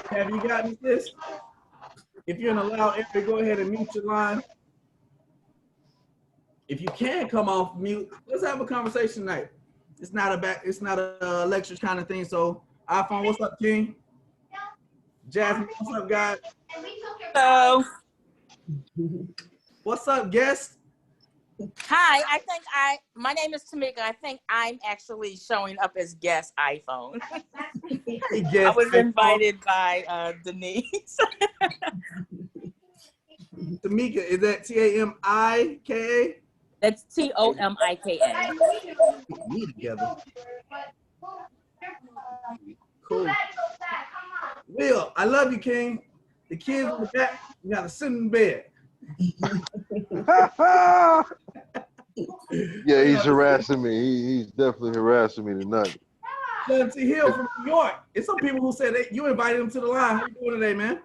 Have you gotten this? If you're in a loud area, go ahead and mute your line. If you can come off mute, let's have a conversation tonight. It's not a lecture kind of thing. So iPhone, what's up, King? Jasmine, what's up, guys? Hello. What's up, guest? Hi, my name is Tamika. I think I'm actually showing up as guest iPhone. Hey, guest, I was invited by Denise. Tamika, is that Tamika? That's Tomika. Me together. Cool. Will, I love you, King. The kids in the back, you gotta sit in bed. Yeah, he's harassing me. He's definitely harassing me tonight. T. Hill from New York. It's some people who said you invited him to the line. How you doing today, man?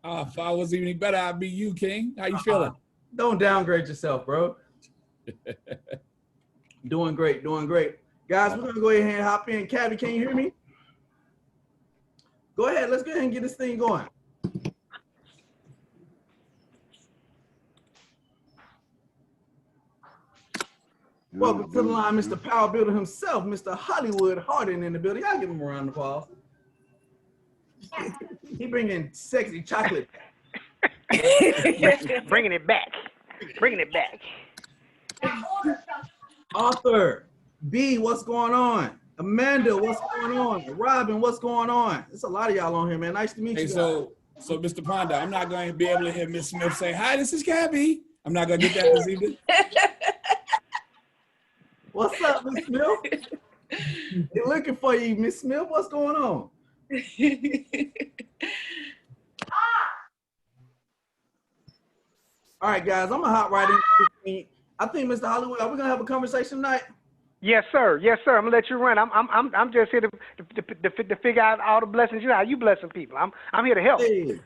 If I was any better, I'd be you, King. How you feeling? Don't downgrade yourself, bro. Doing great, doing great. Guys, we're gonna go ahead and hop in. Cabby, can you hear me? Go ahead, let's go ahead and get this thing going. Welcome to the line, Mr. Power Builder himself, Mr. Hollywood Hardon in the building. Y'all give him a round of applause. He bringing sexy chocolate. Bringing it back. Bringing it back. Arthur, B, what's going on? Amanda, what's going on? Robin, what's going on? There's a lot of y'all on here, man. Nice to meet you. So Mr. Ponda, I'm not going to be able to hear Miss Smith say, "Hi, this is Cabby." I'm not going to get that this evening. What's up, Miss Smith? They're looking for you, Miss Smith. What's going on? All right, guys, I'm gonna hop right in. I think, Mr. Hollywood, are we gonna have a conversation tonight? Yes, sir. Yes, sir. I'm gonna let you run. I'm just here to figure out all the blessings how you blessing people. I'm here to help. Hey.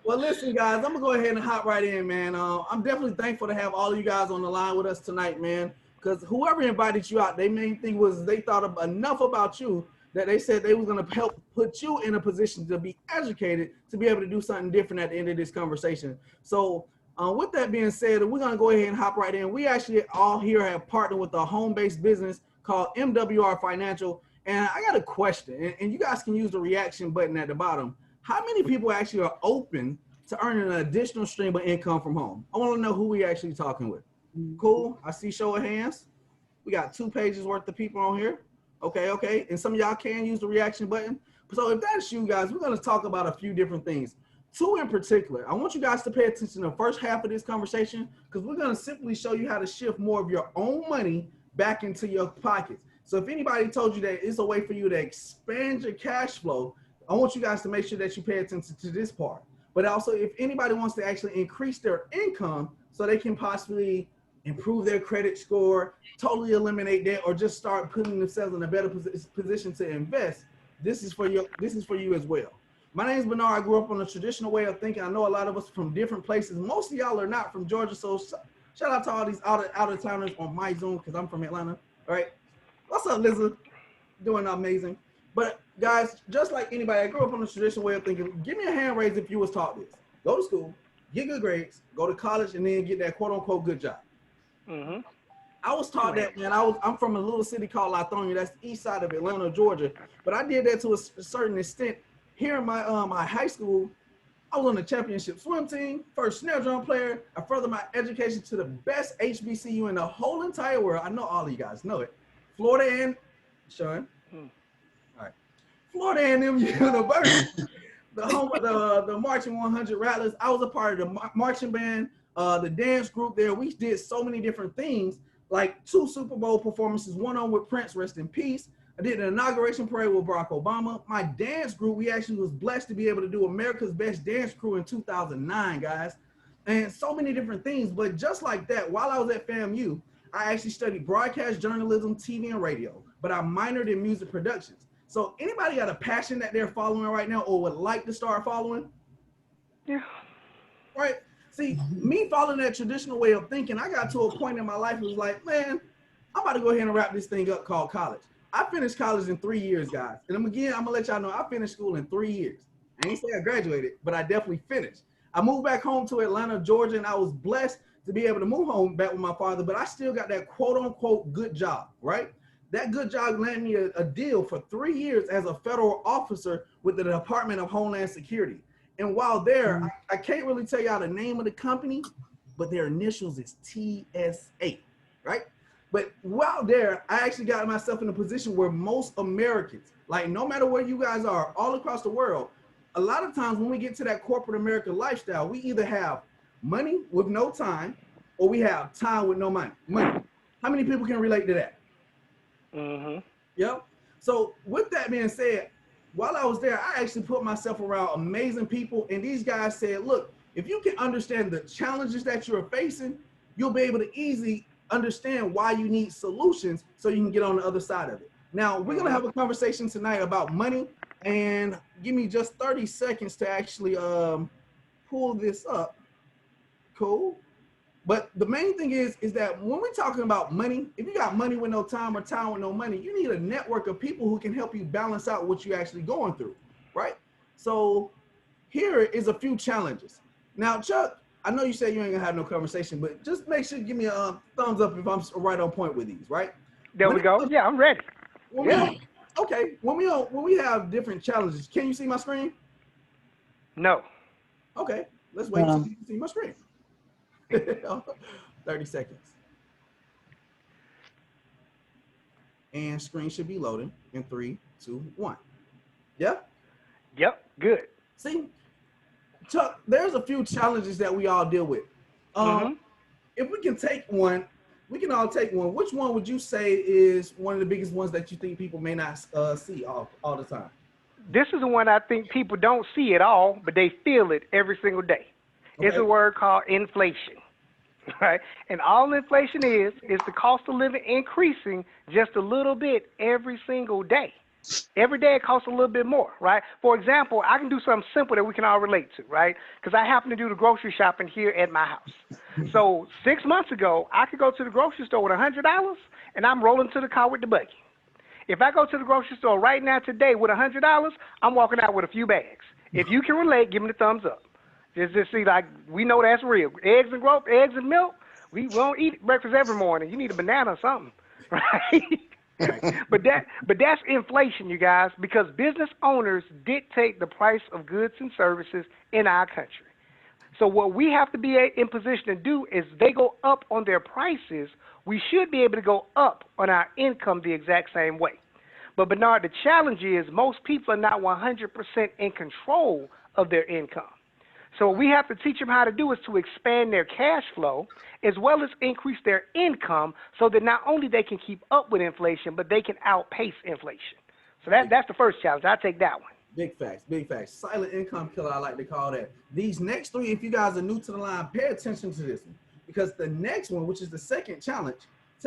Well, listen, guys, I'm gonna go ahead and hop right in, man. I'm definitely thankful to have all of you guys on the line with us tonight, man. Because whoever invited you out, their main thing was they thought enough about you that they said they was gonna help put you in a position to be educated to be able to do something different at the end of this conversation. So with that being said, we're gonna go ahead and hop right in. We actually all here have partnered with a home-based business called MWR Financial. And I got a question, and you guys can use the reaction button at the bottom. How many people actually are open to earning an additional stream of income from home? I want to know who we actually talking with. Cool. I see show of hands. We got 2 pages worth of people on here. Okay. And some of y'all can use the reaction button. So if that's you guys, we're going to talk about a few different things. 2 in particular. I want you guys to pay attention to the first half of this conversation because we're going to simply show you how to shift more of your own money back into your pockets. So if anybody told you that it's a way for you to expand your cash flow, I want you guys to make sure that you pay attention to this part. But also, if anybody wants to actually increase their income so they can possibly improve their credit score, totally eliminate debt, or just start putting themselves in a better position to invest, this is for you as well. My name is Bernard. I grew up on a traditional way of thinking. I know a lot of us from different places. Most of y'all are not from Georgia, so shout out to all these out-of-towners on my Zoom because I'm from Atlanta. All right. What's up, Lizzie? Doing amazing. But guys, just like anybody, I grew up on a traditional way of thinking. Give me a hand raise if you was taught this. Go to school, get good grades, go to college, and then get that quote-unquote good job. Mm-hmm. I was taught that, man. I'm from a little city called Lithonia. That's the east side of Atlanta, Georgia. But I did that to a certain extent. Here in my high school, I was on the championship swim team, first snare drum player. I furthered my education to the best HBCU in the whole entire world. I know all of you guys know it. Florida and Sean. All right. Florida A&M University, the home of the Marching 100 Rattlers. I was a part of the marching band, the dance group there. We did so many different things, like 2 Super Bowl performances, one on with Prince, rest in peace. I did an inauguration parade with Barack Obama. My dance group, we actually was blessed to be able to do America's Best Dance Crew in 2009, guys. And so many different things. But just like that, while I was at FAMU, I actually studied broadcast journalism, TV, and radio. But I minored in music productions. So anybody got a passion that they're following right now or would like to start following? Yeah. Right? See, me following that traditional way of thinking, I got to a point in my life it was like, man, I'm about to go ahead and wrap this thing up called college. I finished college in 3 years, guys. And I'm gonna let y'all know I finished school in 3 years. I ain't say I graduated, but I definitely finished. I moved back home to Atlanta, Georgia, and I was blessed to be able to move home back with my father, but I still got that quote unquote good job, right? That good job landed me a deal for 3 years as a federal officer with the Department of Homeland Security. And while there, I can't really tell y'all the name of the company, but their initials is TSA, right? But while there, I actually got myself in a position where most Americans, like no matter where you guys are, all across the world, a lot of times when we get to that corporate America lifestyle, we either have money with no time, or we have time with no money. How many people can relate to that? Mm-hmm. Yep. So with that being said, while I was there, I actually put myself around amazing people, and these guys said, look, if you can understand the challenges that you're facing, you'll be able to easily understand why you need solutions so you can get on the other side of it. Now, we're going to have a conversation tonight about money, and give me just 30 seconds to actually pull this up. Cool. But the main thing is that when we're talking about money, if you got money with no time or time with no money, you need a network of people who can help you balance out what you're actually going through, right? So here is a few challenges. Now, Chuck, I know you said you ain't gonna have no conversation, but just make sure you give me a thumbs up if I'm right on point with these, right? There we go. Yeah, I'm ready. Okay, when we have different challenges, can you see my screen? No. Okay, let's wait until you can see my screen. 30 seconds. And screen should be loading in 3, 2, 1. Yeah? Yep, good. See, Chuck, there's a few challenges that we all deal with. If we can take one, we can all take one. Which one would you say is one of the biggest ones that you think people may not see all the time? This is the one I think people don't see at all, but they feel it every single day. Okay. It's a word called inflation, right? And all inflation is the cost of living increasing just a little bit every single day. Every day it costs a little bit more, right? For example, I can do something simple that we can all relate to, right? Because I happen to do the grocery shopping here at my house. So 6 months ago, I could go to the grocery store with $100, and I'm rolling to the car with the buggy. If I go to the grocery store right now today with $100, I'm walking out with a few bags. If you can relate, give me the thumbs up. Just see, like, we know that's real. Eggs and milk, we don't eat breakfast every morning. You need a banana or something, right? But that's inflation, you guys, because business owners dictate the price of goods and services in our country. So what we have to be in position to do is they go up on their prices, we should be able to go up on our income the exact same way. But Bernard, the challenge is most people are not 100% in control of their income. So what we have to teach them how to do is to expand their cash flow as well as increase their income so that not only they can keep up with inflation, but they can outpace inflation. So that's the first challenge. I'll take that one. Big facts, big facts. Silent income killer, I like to call that. These next three, if you guys are new to the line, pay attention to this one. Because the next one, which is the second challenge,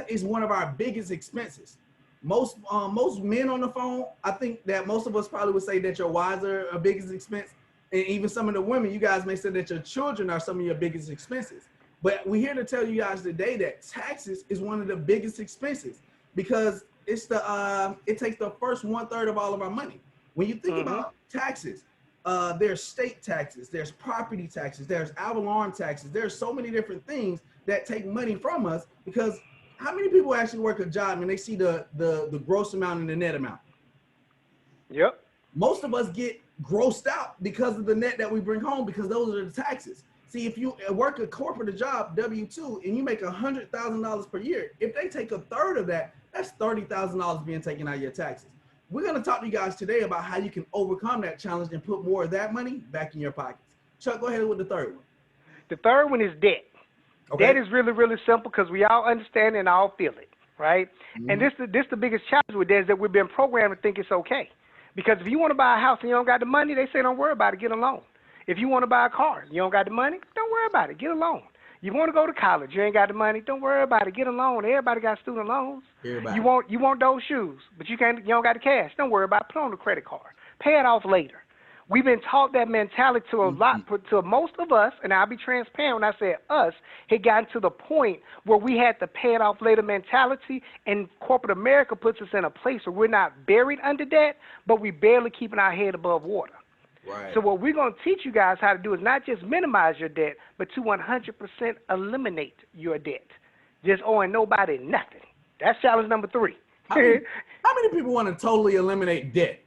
is one of our biggest expenses. Most men on the phone, I think that most of us probably would say that your wives are a biggest expense. And even some of the women, you guys may say that your children are some of your biggest expenses. But we're here to tell you guys today that taxes is one of the biggest expenses because it's it takes the first 1/3 of all of our money. When you think about taxes, there's state taxes, there's property taxes, there's alarm taxes. There's so many different things that take money from us because how many people actually work a job and they see the gross amount and the net amount? Yep. Most of us get grossed out because of the net that we bring home because those are the taxes. See, if you work a corporate job, W-2, and you make $100,000 per year, if they take 1/3 of that, that's $30,000 being taken out of your taxes. We're going to talk to you guys today about how you can overcome that challenge and put more of that money back in your pockets. Chuck, go ahead with the third one. The third one is debt. Okay. Debt is really, really simple because we all understand and all feel it, right? And this the biggest challenge with debt is that we've been programmed to think it's okay. Because if you want to buy a house and you don't got the money, they say don't worry about it, get a loan. If you want to buy a car, you don't got the money, don't worry about it, get a loan. You want to go to college, you ain't got the money, don't worry about it, get a loan. Everybody got student loans. You want those shoes, but you don't got the cash, don't worry about it, put on the credit card. Pay it off later. We've been taught that mentality to a lot, to most of us, and I'll be transparent when I say us, had gotten to the point where we had the pay it off later mentality, and corporate America puts us in a place where we're not buried under debt, but we barely keeping our head above water. Right. So what we're going to teach you guys how to do is not just minimize your debt, but to 100% eliminate your debt. Just owing nobody nothing. That's challenge number 3. How many people want to totally eliminate debt?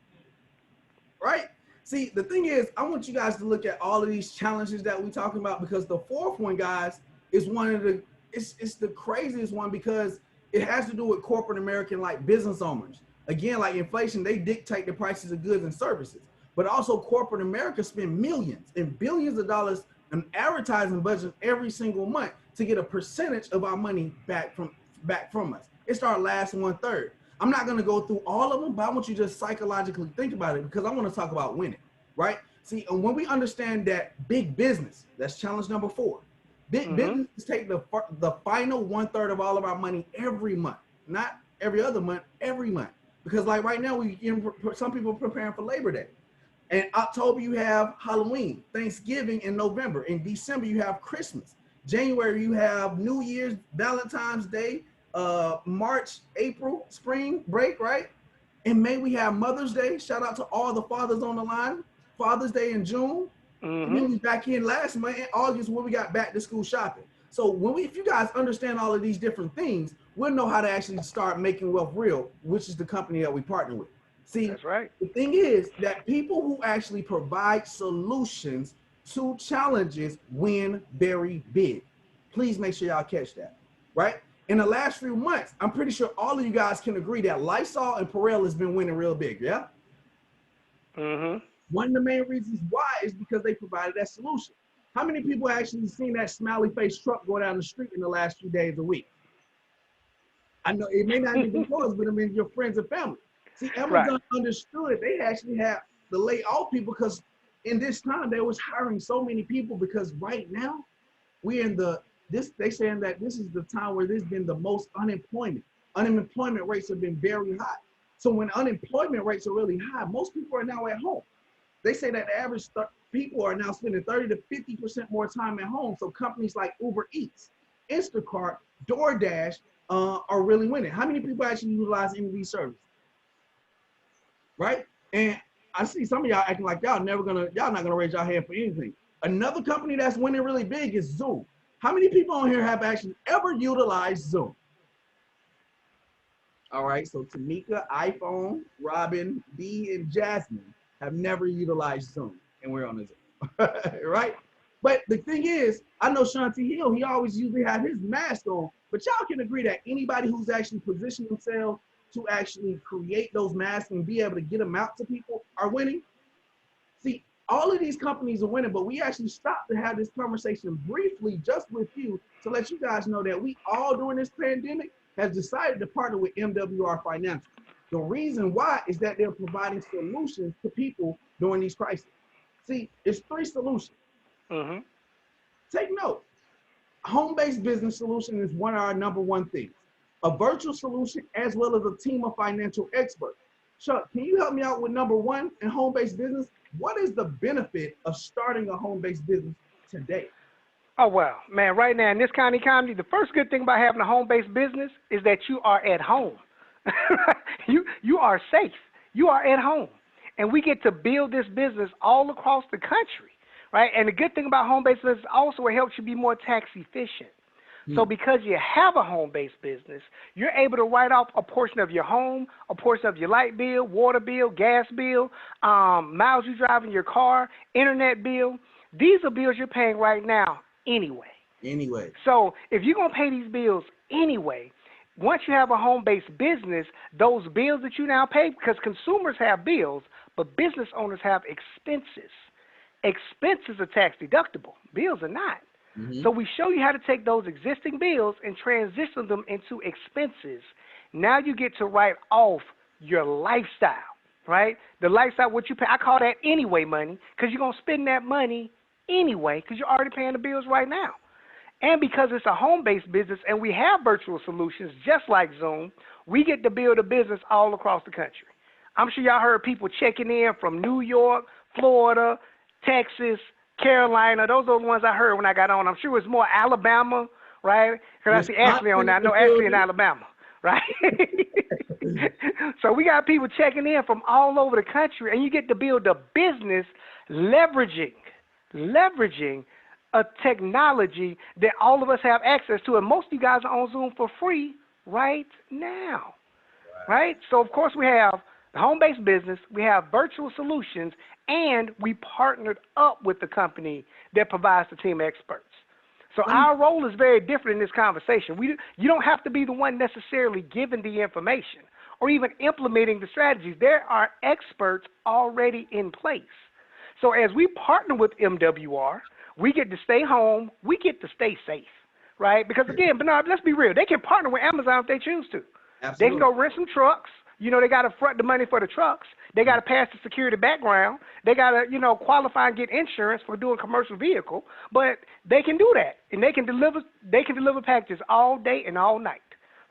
Right? See, the thing is, I want you guys to look at all of these challenges that we're talking about, because the 4th one, guys, is one of the, it's the craziest one, because it has to do with corporate American, like, business owners. Again, like inflation, they dictate the prices of goods and services. But also corporate America spend millions and billions of dollars in advertising budgets every single month to get a percentage of our money back from us. It's our last 1/3. I'm not going to go through all of them, but I want you to just psychologically think about it, because I want to talk about winning, right? See, and when we understand that big business, that's challenge number 4. Big businesses take the final 1/3 of all of our money every month, not every other month, every month. Because like right now, some people are preparing for Labor Day. In October, you have Halloween, Thanksgiving in November. In December, you have Christmas. January, you have New Year's, Valentine's Day, March, April, spring break, right? In May, we have Mother's Day. Shout out to all the fathers on the line. Father's Day in June. And then we back in last month in August when we got back to school shopping. So if you guys understand all of these different things, we'll know how to actually start making wealth real, which is the company that we partner with. See, that's right. The thing is that people who actually provide solutions to challenges win very big. Please make sure y'all catch that, right? In the last few months, I'm pretty sure all of you guys can agree that Lysol and Perel has been winning real big, yeah? One of the main reasons why is because they provided that solution. How many people actually seen that smiley face truck go down the street in the last few days a week? I know it may not even yours, but I mean your friends and family. See, Amazon understood they actually have to lay off people, because in this time they was hiring so many people, because right now we're in they saying that this is the time where there's been the most unemployment. Unemployment rates have been very high. So when unemployment rates are really high, most people are now at home. They say that the average people are now spending 30 to 50% more time at home. So companies like Uber Eats, Instacart, DoorDash are really winning. How many people actually utilize any of these services? Right? And I see some of y'all acting like y'all not gonna raise your hand for anything. Another company that's winning really big is Zoom. How many people on here have actually ever utilized Zoom? All right, so Tamika, iPhone, Robin, B, and Jasmine have never utilized Zoom, and we're on the Zoom, right? But the thing is, I know Shanti Hill, he always usually have his mask on, but y'all can agree that anybody who's actually positioned themselves to actually create those masks and be able to get them out to people are winning. See, all of these companies are winning, but we actually stopped to have this conversation briefly just with you to let you guys know that we all during this pandemic has decided to partner with MWR Financial. The reason why is that they're providing solutions to people during these crises. See, it's 3 solutions. Take note. Home-based business solution is one of our number 1 things. A virtual solution as well as a team of financial experts. Chuck, can you help me out with number 1 in home-based business? What is the benefit of starting a home-based business today? Oh, well, man, right now in this kind of economy, the first good thing about having a home-based business is that you are at home. You are safe. You are at home. And we get to build this business all across the country, right? And the good thing about home-based business also, it helps you be more tax efficient. So because you have a home-based business, you're able to write off a portion of your home, a portion of your light bill, water bill, gas bill, miles you drive in your car, internet bill. These are bills you're paying right now anyway. So if you're going to pay these bills anyway, once you have a home-based business, those bills that you now pay, because consumers have bills, but business owners have expenses. Expenses are tax deductible. Bills are not. So we show you how to take those existing bills and transition them into expenses. Now you get to write off your lifestyle, right? The lifestyle, what you pay, I call that anyway money, because you're going to spend that money anyway because you're already paying the bills right now. And because it's a home-based business and we have virtual solutions just like Zoom, we get to build a business all across the country. I'm sure y'all heard people checking in from New York, Florida, Texas, Carolina. Those are the ones I heard when I got on. I'm sure it's more Alabama, right? Because I see Ashley on there. I know Ashley in Alabama, right? So we got people checking in from all over the country, and you get to build a business leveraging a technology that all of us have access to. And most of you guys are on Zoom for free right now, right? So, of course, we have the home-based business, we have virtual solutions, and we partnered up with the company that provides the team of experts. So our role is very different in this conversation. You don't have to be the one necessarily giving the information or even implementing the strategies. There are experts already in place. So as we partner with MWR, we get to stay home, we get to stay safe, right? Because again, Bernard, let's be real. They can partner with Amazon if they choose to. Absolutely. They can go rent some trucks. You know, they got to front the money for the trucks. They got to pass the security background. They got to, qualify and get insurance for doing commercial vehicle. But they can do that, and they can deliver packages all day and all night,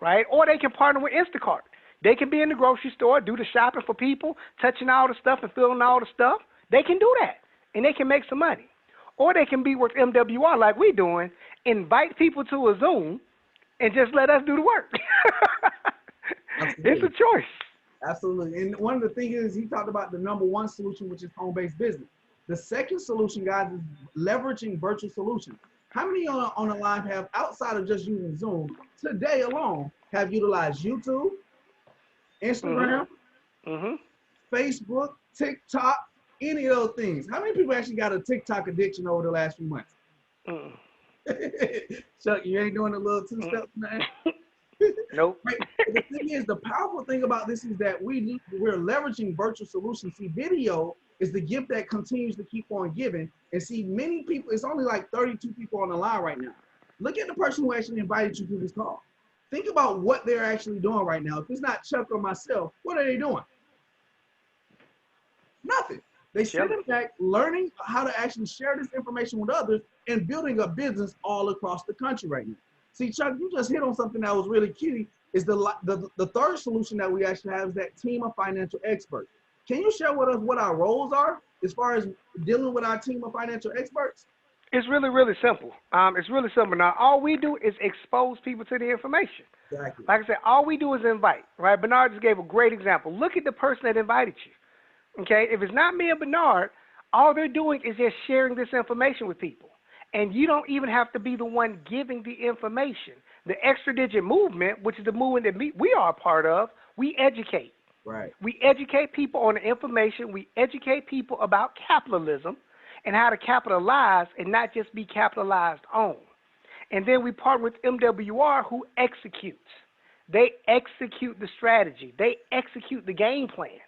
right? Or they can partner with Instacart. They can be in the grocery store, do the shopping for people, touching all the stuff and filling all the stuff. They can do that, and they can make some money. Or they can be with MWR like we doing, invite people to a Zoom, and just let us do the work. It's a choice. Absolutely. And one of the things is he talked about the number one solution, which is home-based business. The second solution, guys, is leveraging virtual solutions. How many on the line have, outside of just using Zoom, today alone, have utilized YouTube, Instagram, Facebook, TikTok, any of those things? How many people actually got a TikTok addiction over the last few months? Chuck, you ain't doing the little two-step, man? Nope. Right. The thing is, the powerful thing about this is that we're leveraging virtual solutions. See, video is the gift that continues to keep on giving. And see, many people, it's only like 32 people on the line right now. Look at the person who actually invited you to this call. Think about what they're actually doing right now. If it's not Chuck or myself, what are they doing? Nothing. They sitting back, learning how to actually share this information with others and building a business all across the country right now. See, Chuck, you just hit on something that was really key. Is the third solution that we actually have is that team of financial experts. Can you share with us what our roles are as far as dealing with our team of financial experts? It's really, really simple. It's really simple. Now, all we do is expose people to the information. Exactly. Like I said, all we do is invite, right? Bernard just gave a great example. Look at the person that invited you, okay? If it's not me or Bernard, all they're doing is just sharing this information with people. And you don't even have to be the one giving the information. The extra digit movement, which is the movement that we are a part of, we educate. Right. We educate people on the information. We educate people about capitalism and how to capitalize and not just be capitalized on. And then we partner with MWR, who executes. They execute the strategy. They execute the game plan.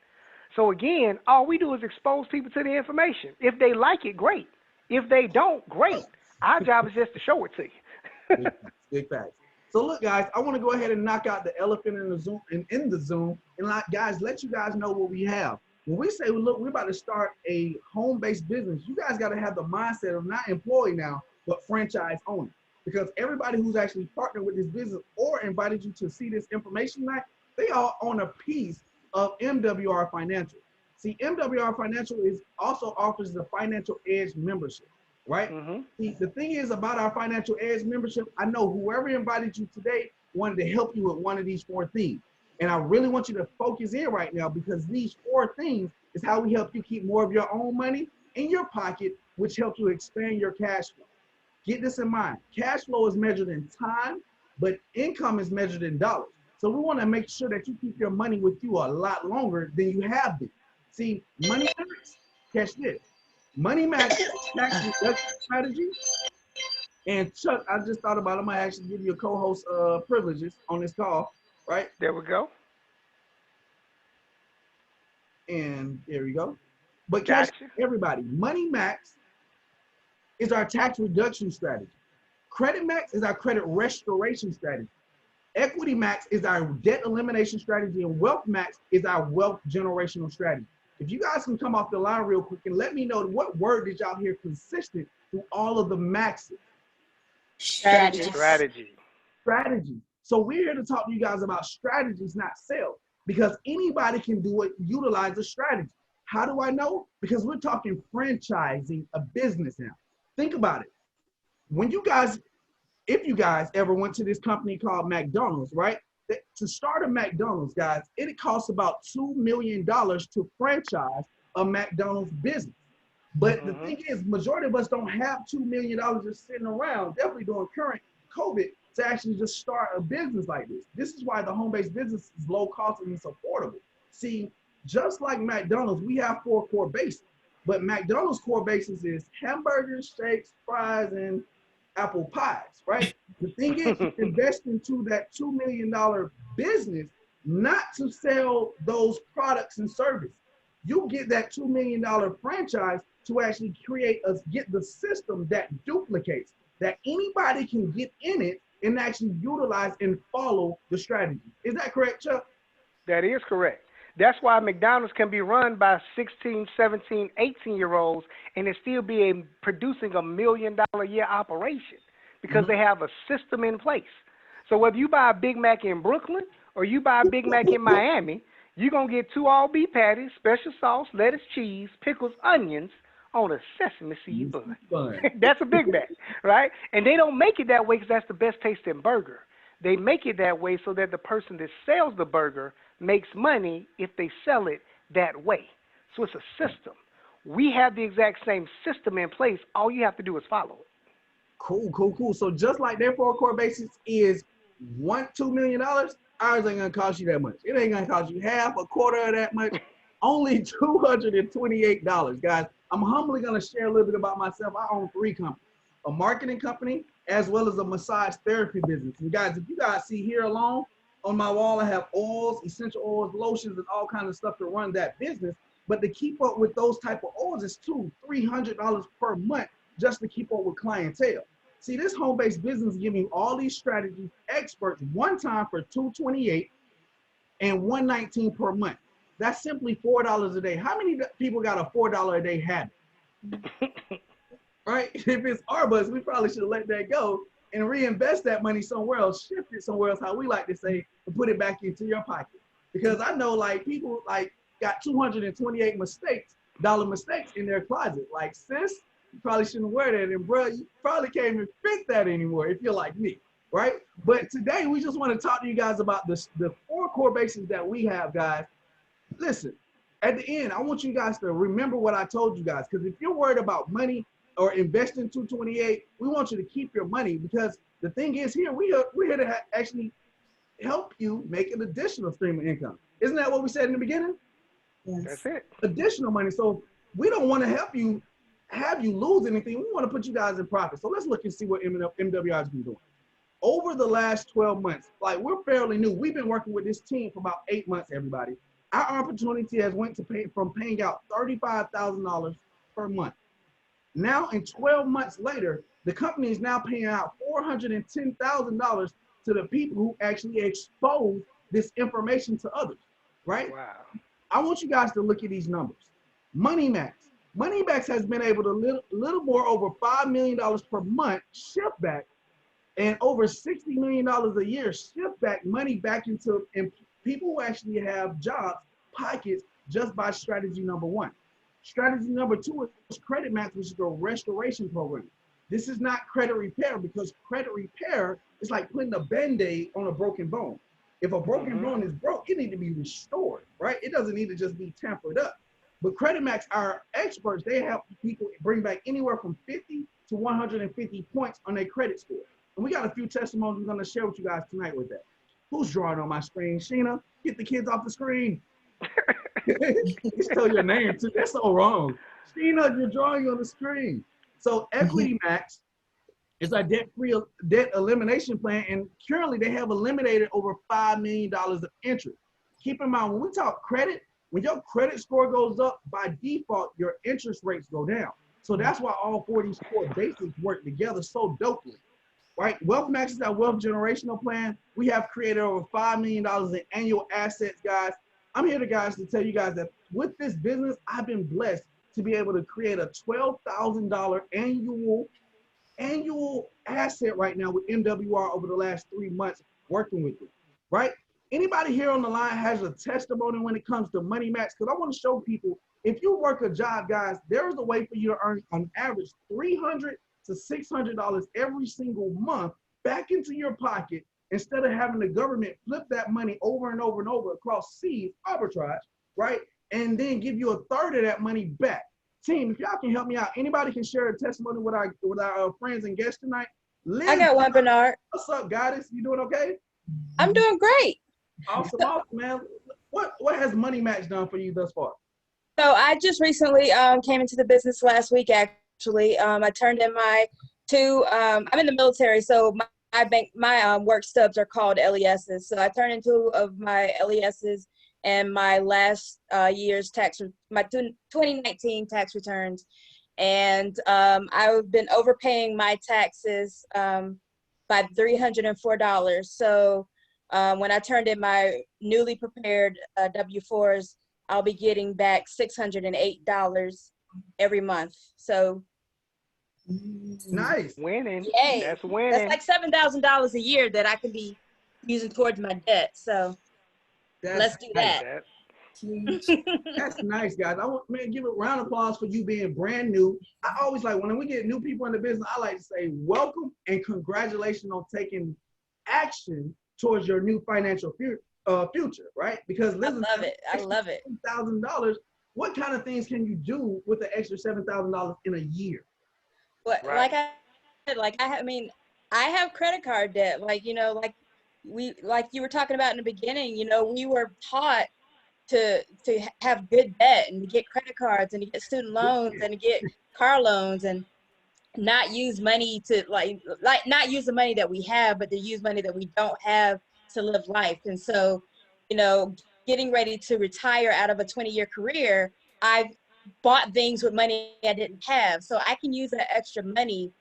So again, all we do is expose people to the information. If they like it, great. If they don't, great. Our job is just to show it to you. Big facts. So look, guys, I want to go ahead and knock out the elephant in the Zoom and like, guys, let you guys know what we have. When we say, look, we're about to start a home-based business, you guys got to have the mindset of not employee now, but franchise owner. Because everybody who's actually partnered with this business or invited you to see this information tonight, they all own a piece of MWR Financial. See, MWR Financial also offers the Financial Edge membership, right? See, the thing is about our Financial Edge membership, I know whoever invited you today wanted to help you with one of these 4 things. And I really want you to focus in right now, because these 4 things is how we help you keep more of your own money in your pocket, which helps you expand your cash flow. Get this in mind. Cash flow is measured in time, but income is measured in dollars. So we want to make sure that you keep your money with you a lot longer than you have been. See, Money Max, catch this. Money Max tax reduction strategy. And Chuck, I just thought about it. I might actually give you a co-host privileges on this call, right? There we go. And there we go. But catch everybody. Money Max is our tax reduction strategy. Credit Max is our credit restoration strategy. Equity Max is our debt elimination strategy, and Wealth Max is our wealth generational strategy. If you guys can come off the line real quick and let me know what word did y'all hear consistent through all of the maxes. Strategy. So we're here to talk to you guys about strategies, not sales, because anybody can do it, utilize a strategy. How do I know? Because we're talking franchising a business now. Think about it. When you guys, if you guys ever went to this company called McDonald's, right? To start a McDonald's, guys, it costs about $2 million to franchise a McDonald's business. But the thing is, majority of us don't have $2 million just sitting around, definitely during current COVID, to actually just start a business like this. This is why the home-based business is low cost and it's affordable. See, just like McDonald's, we have 4 core bases, but McDonald's core basis is hamburgers, shakes, fries, and apple pies, right? The thing is, you invest into that $2 million business not to sell those products and services. You get that $2 million franchise to actually get the system that duplicates, that anybody can get in it and actually utilize and follow the strategy. Is that correct, Chuck? That is correct. That's why McDonald's can be run by 16, 17, 18-year-olds and it still be producing $1 million a year operation because they have a system in place. So whether you buy a Big Mac in Brooklyn or you buy a Big Mac in Miami, you're going to get 2 all-beef patties, special sauce, lettuce, cheese, pickles, onions on a sesame seed bun. That's a Big Mac, right? And they don't make it that way because that's the best tasting burger. They make it that way so that the person that sells the burger makes money if they sell it that way. So it's a system. We have the exact same system in place. All you have to do is follow it. Cool. So just like their 4 core basis is $2 million, ours ain't gonna cost you that much. It ain't gonna cost you half, a quarter of that much. Only $228, guys. I'm humbly gonna share a little bit about myself. I own 3 companies, a marketing company, as well as a massage therapy business. And guys, if you guys see here alone, on my wall, I have oils, essential oils, lotions, and all kinds of stuff to run that business. But to keep up with those type of oils is $200-300 per month just to keep up with clientele. See, this home-based business is giving you all these strategies, experts, one time for $228 and $119 per month. That's simply $4 a day. How many people got a $4 a day habit? Right? If it's our bus, we probably should let that go and reinvest that money somewhere else, shift it somewhere else, how we like to say, and put it back into your pocket. Because I know like people like got 228 dollar mistakes in their closet. Like, sis, you probably shouldn't wear that. And bro, you probably can't even fit that anymore if you're like me, right? But today we just want to talk to you guys about the 4 core bases that we have, guys. Listen, at the end, I want you guys to remember what I told you guys. Because if you're worried about money or investing 228, we want you to keep your money, because the thing is here, we're here to actually help you make an additional stream of income. Isn't that what we said in the beginning? Yes. That's it. Additional money. So we don't want to have you lose anything. We want to put you guys in profit. So let's look and see what MWI has been doing. Over the last 12 months, like, we're fairly new. We've been working with this team for about 8 months, everybody. Our opportunity has went to from paying out $35,000 per month. Now, in 12 months later, the company is now paying out $410,000 to the people who actually expose this information to others, right? Wow. I want you guys to look at these numbers. MoneyMax has been able to little more over $5 million per month shift back, and over $60 million a year shift back money back into people who actually have jobs, pockets, just by strategy number 1. Strategy number 2 is Credit Max, which is a restoration program. This is not credit repair, because credit repair is like putting a Band-Aid on a broken bone. If a broken bone is broke, it needs to be restored, right? It doesn't need to just be tampered up. But Credit Max, our experts, they help people bring back anywhere from 50 to 150 points on their credit score. And we got a few testimonies we're going to share with you guys tonight with that. Who's drawing on my screen? Sheena, get the kids off the screen. You spell your name too. That's so wrong. Sheena, you're drawing on the screen. So Equity Max is our debt elimination plan, and currently they have eliminated over $5 million of interest. Keep in mind, when we talk credit, when your credit score goes up, by default, your interest rates go down. So that's why all 4 of these core bases work together so dopely, right? Wealth Max is our wealth generational plan. We have created over $5 million in annual assets, guys. I'm here to tell you guys that with this business, I've been blessed to be able to create a $12,000 annual asset right now with MWR over the last 3 months working with it, right? Anybody here on the line has a testimony when it comes to Money Max? Because I want to show people if you work a job, guys, there is a way for you to earn on average $300 to $600 every single month back into your pocket instead of having the government flip that money over and over and over across seas, arbitrage, right? And then give you a third of that money back. Team, if y'all can help me out, anybody can share a testimony with our friends and guests tonight. Liz, I got one, Bernard. what's up, Goddess? You doing okay? I'm doing great. Awesome, man. What has Money Match done for you thus far? So I just recently came into the business last week, actually. I turned in my I'm in the military, so my work stubs are called LESs. So I turned in 2 of my LESs and my last year's my 2019 tax returns. And I've been overpaying my taxes by $304. So when I turned in my newly prepared W-4s, I'll be getting back $608 every month. So nice. Winning. yay. That's winning. That's like $7,000 a year that I can be using towards my debt. So let's do that. That's nice, guys. I want, man, give a round of applause for you being brand new. I always like when we get new people in the business, I like to say welcome and congratulations on taking action towards your new financial future, right? Because listen, I love it. $7,000. What kind of things can you do with the extra $7,000 in a year? But Right. I have credit card debt. Like you were talking about in the beginning. We were taught to have good debt and to get credit cards and to get student loans and to get car loans and not use money to not use the money that we have, but to use money that we don't have to live life. And so, getting ready to retire out of a 20-year career, I've bought things with money I didn't have. So I can use that extra money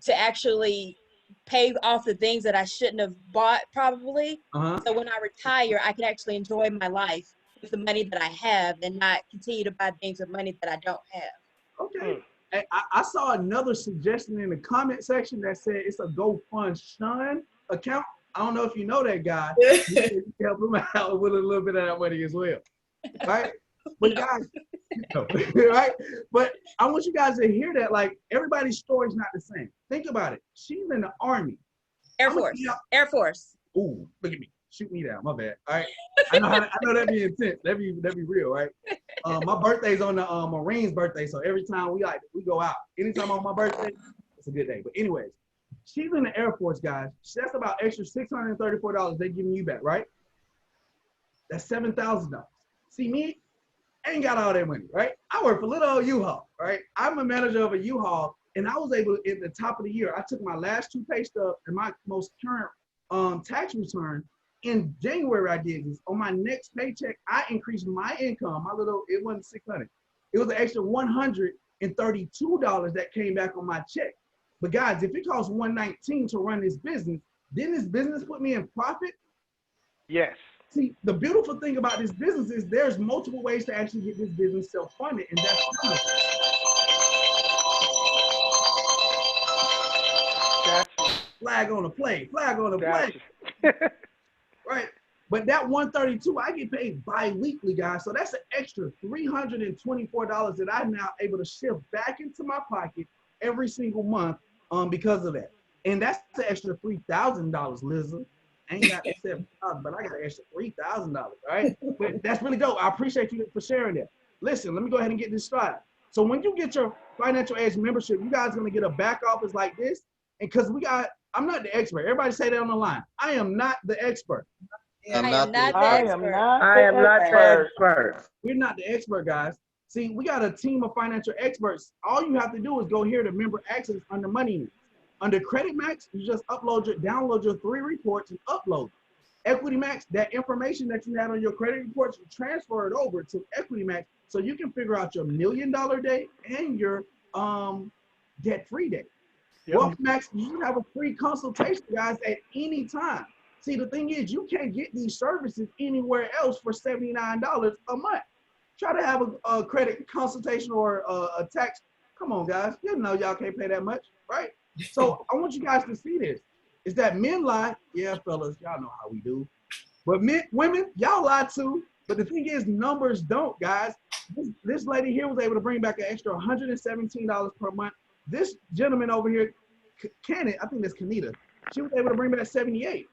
to actually pay off the things that I shouldn't have bought probably. So when I retire, I can actually enjoy my life with the money that I have and not continue to buy things with money that I don't have. Okay. Hey, I saw another suggestion in the comment section that said it's a GoFundShun account. I don't know if you know that guy. You can help him out with a little bit of that money as well, right? But guys, right? But I want you guys to hear that. Like everybody's story is not the same. Think about it. She's in the Army. Air Force. Ooh, look at me. Shoot me down. My bad. All right. I know that'd be intense. That'd be real, right? My birthday's on the Marine's birthday, so every time we go out. Anytime on my birthday, it's a good day. But anyways, she's in the Air Force, guys. That's about extra $634 they're giving you back, right? That's $7,000. See me, I ain't got all that money, right? I work for little old U-Haul, right? I'm a manager of a U-Haul, and I was able to, at the top of the year, I took my last 2 pay stubs and my most current tax return. In January, I did this. On my next paycheck, I increased my income. It wasn't $600. It was an extra $132 that came back on my check. But guys, if it costs $119 to run this business, didn't this business put me in profit? Yes. See, the beautiful thing about this business is there's multiple ways to actually get this business self-funded, and that's beautiful. Gotcha. Flag on the play. Gotcha. Right. But that $132, I get paid bi-weekly, guys. So that's an extra $324 that I'm now able to shift back into my pocket every single month because of that. And that's the extra $3,000, Lizzie. I ain't got that $7,000, but I got an extra $3,000, right? But that's really dope. I appreciate you for sharing that. Listen, let me go ahead and get this started. So when you get your Financial Edge membership, you guys are going to get a back office like this. And because I'm not the expert. Everybody say that on the line. I am not the expert. I am not the expert. I am not the expert. We're not the expert, guys. See, we got a team of financial experts. All you have to do is go here to member access under Money News. Under Credit Max, you just download your 3 reports and upload. Equity Max, that information that you had on your credit reports, you transfer it over to Equity Max so you can figure out your $1 million day and your debt-free day. Yep. Wealth Max, you have a free consultation, guys, at any time. See, the thing is, you can't get these services anywhere else for $79 a month. Try to have a credit consultation or a tax. Come on, guys. You know y'all can't pay that much, right? So I want you guys to see this. Is that men lie? Yeah, fellas, y'all know how we do. But women, y'all lie too. But the thing is, numbers don't, guys. This lady here was able to bring back an extra $117 per month. This gentleman over here, Kenneth, I think that's Kanita, she was able to bring back 78.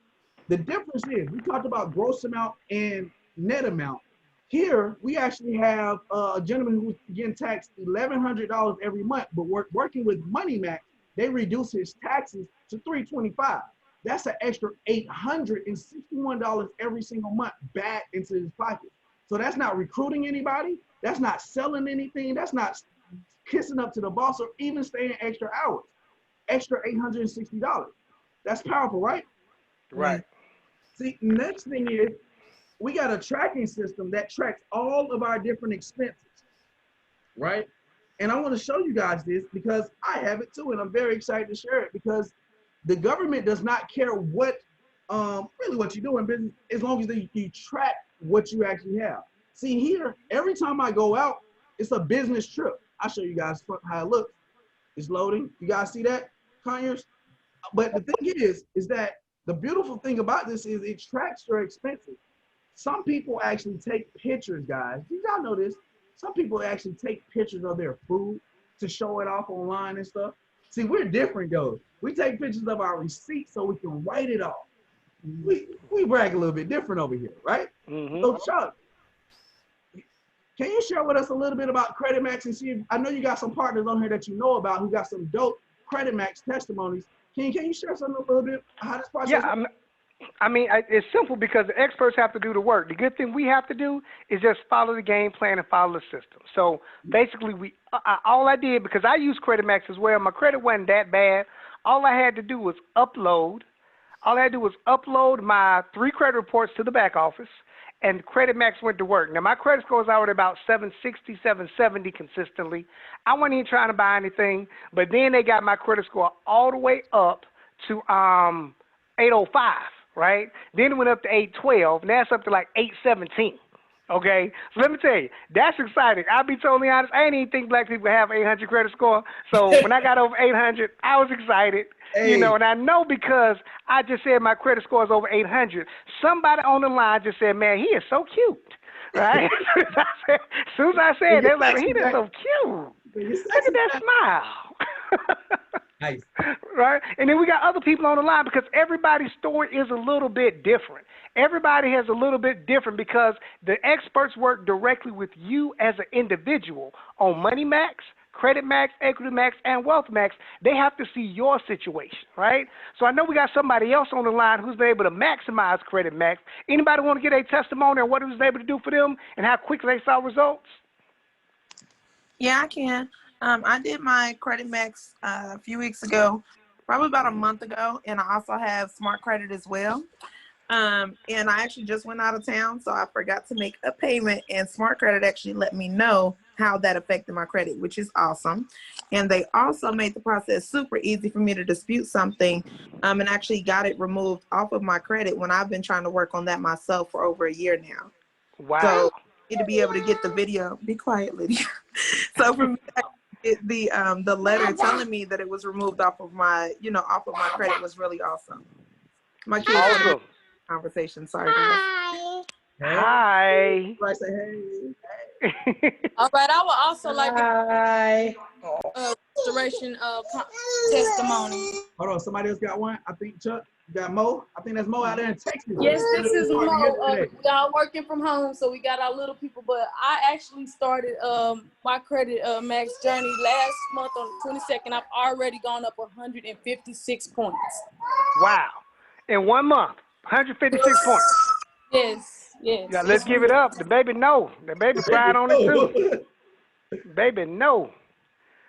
The difference is we talked about gross amount and net amount. Here, we actually have a gentleman who's getting taxed $1,100 every month, but working with Money Mac, they reduce his taxes to $325. That's an extra $861 every single month back into his pocket. So that's not recruiting anybody. That's not selling anything. That's not kissing up to the boss or even staying extra hours. Extra $860. That's powerful, right? Right. See, next thing is we got a tracking system that tracks all of our different expenses, right? And I want to show you guys this because I have it too, and I'm very excited to share it because the government does not care what, really what you do in business as long as you track what you actually have. See here, every time I go out, it's a business trip. I'll show you guys how it looks. It's loading. You guys see that, Conyers? But the thing is that the beautiful thing about this is it tracks your expenses. Some people actually take pictures, guys. Did y'all know this? Some people actually take pictures of their food to show it off online and stuff. See, we're different though. We take pictures of our receipts so we can write it off. We brag a little bit different over here, right? Mm-hmm. So Chuck, can you share with us a little bit about Credit Max and see if, I know you got some partners on here that you know about who got some dope Credit Max testimonies. Can you share something a little bit how this process? Yeah, it's simple because the experts have to do the work. The good thing we have to do is just follow the game plan and follow the system. So basically, all I did, because I use Credit Max as well, my credit wasn't that bad. All I had to do was upload. All I had to do was upload my 3 credit reports to the back office, and Credit Max went to work. Now, my credit score is already about 760, 770 consistently. I wasn't even trying to buy anything, but then they got my credit score all the way up to 805, right? Then it went up to 812, and that's up to like 817. Okay, so let me tell you, that's exciting. I'll be totally honest. I didn't even think black people have 800 credit score. So when I got over 800, I was excited. Hey. You know, and I know because I just said my credit score is over 800. Somebody on the line just said, "Man, he is so cute." Right? As soon as I said, they're like, "He is so cute. Look at that smile." Nice. Right? And then we got other people on the line because everybody's story is a little bit different. Everybody has a little bit different because the experts work directly with you as an individual on Money Max, Credit Max, Equity Max, and Wealth Max. They have to see your situation, right? So I know we got somebody else on the line who's been able to maximize Credit Max. Anybody want to get a testimony on what it was able to do for them and how quickly they saw results? Yeah, I can. I did my Credit Max a few weeks ago, probably about a month ago, and I also have Smart Credit as well. And I actually just went out of town, so I forgot to make a payment, and Smart Credit actually let me know how that affected my credit, which is awesome. And they also made the process super easy for me to dispute something and actually got it removed off of my credit when I've been trying to work on that myself for over a year now. Wow. So to be able to get the video, be quiet, Lydia. So for me, the letter telling me that it was removed off of my, off of my credit was really awesome. My kids had a conversation. Sorry, guys. Hi. I say hey. All right, I would also like Hi. a restoration testimony. Hold on, somebody else got one? I think Chuck, you got Mo? I think that's Mo out there in Texas. Yes, this is Mo. We are working from home, so we got our little people. But I actually started my credit max journey last month on the 22nd. I've already gone up 156 points. Wow. In 1 month, 156 points. Yes. Yeah, let's give it up. The baby know. The baby cried on it too. Baby know.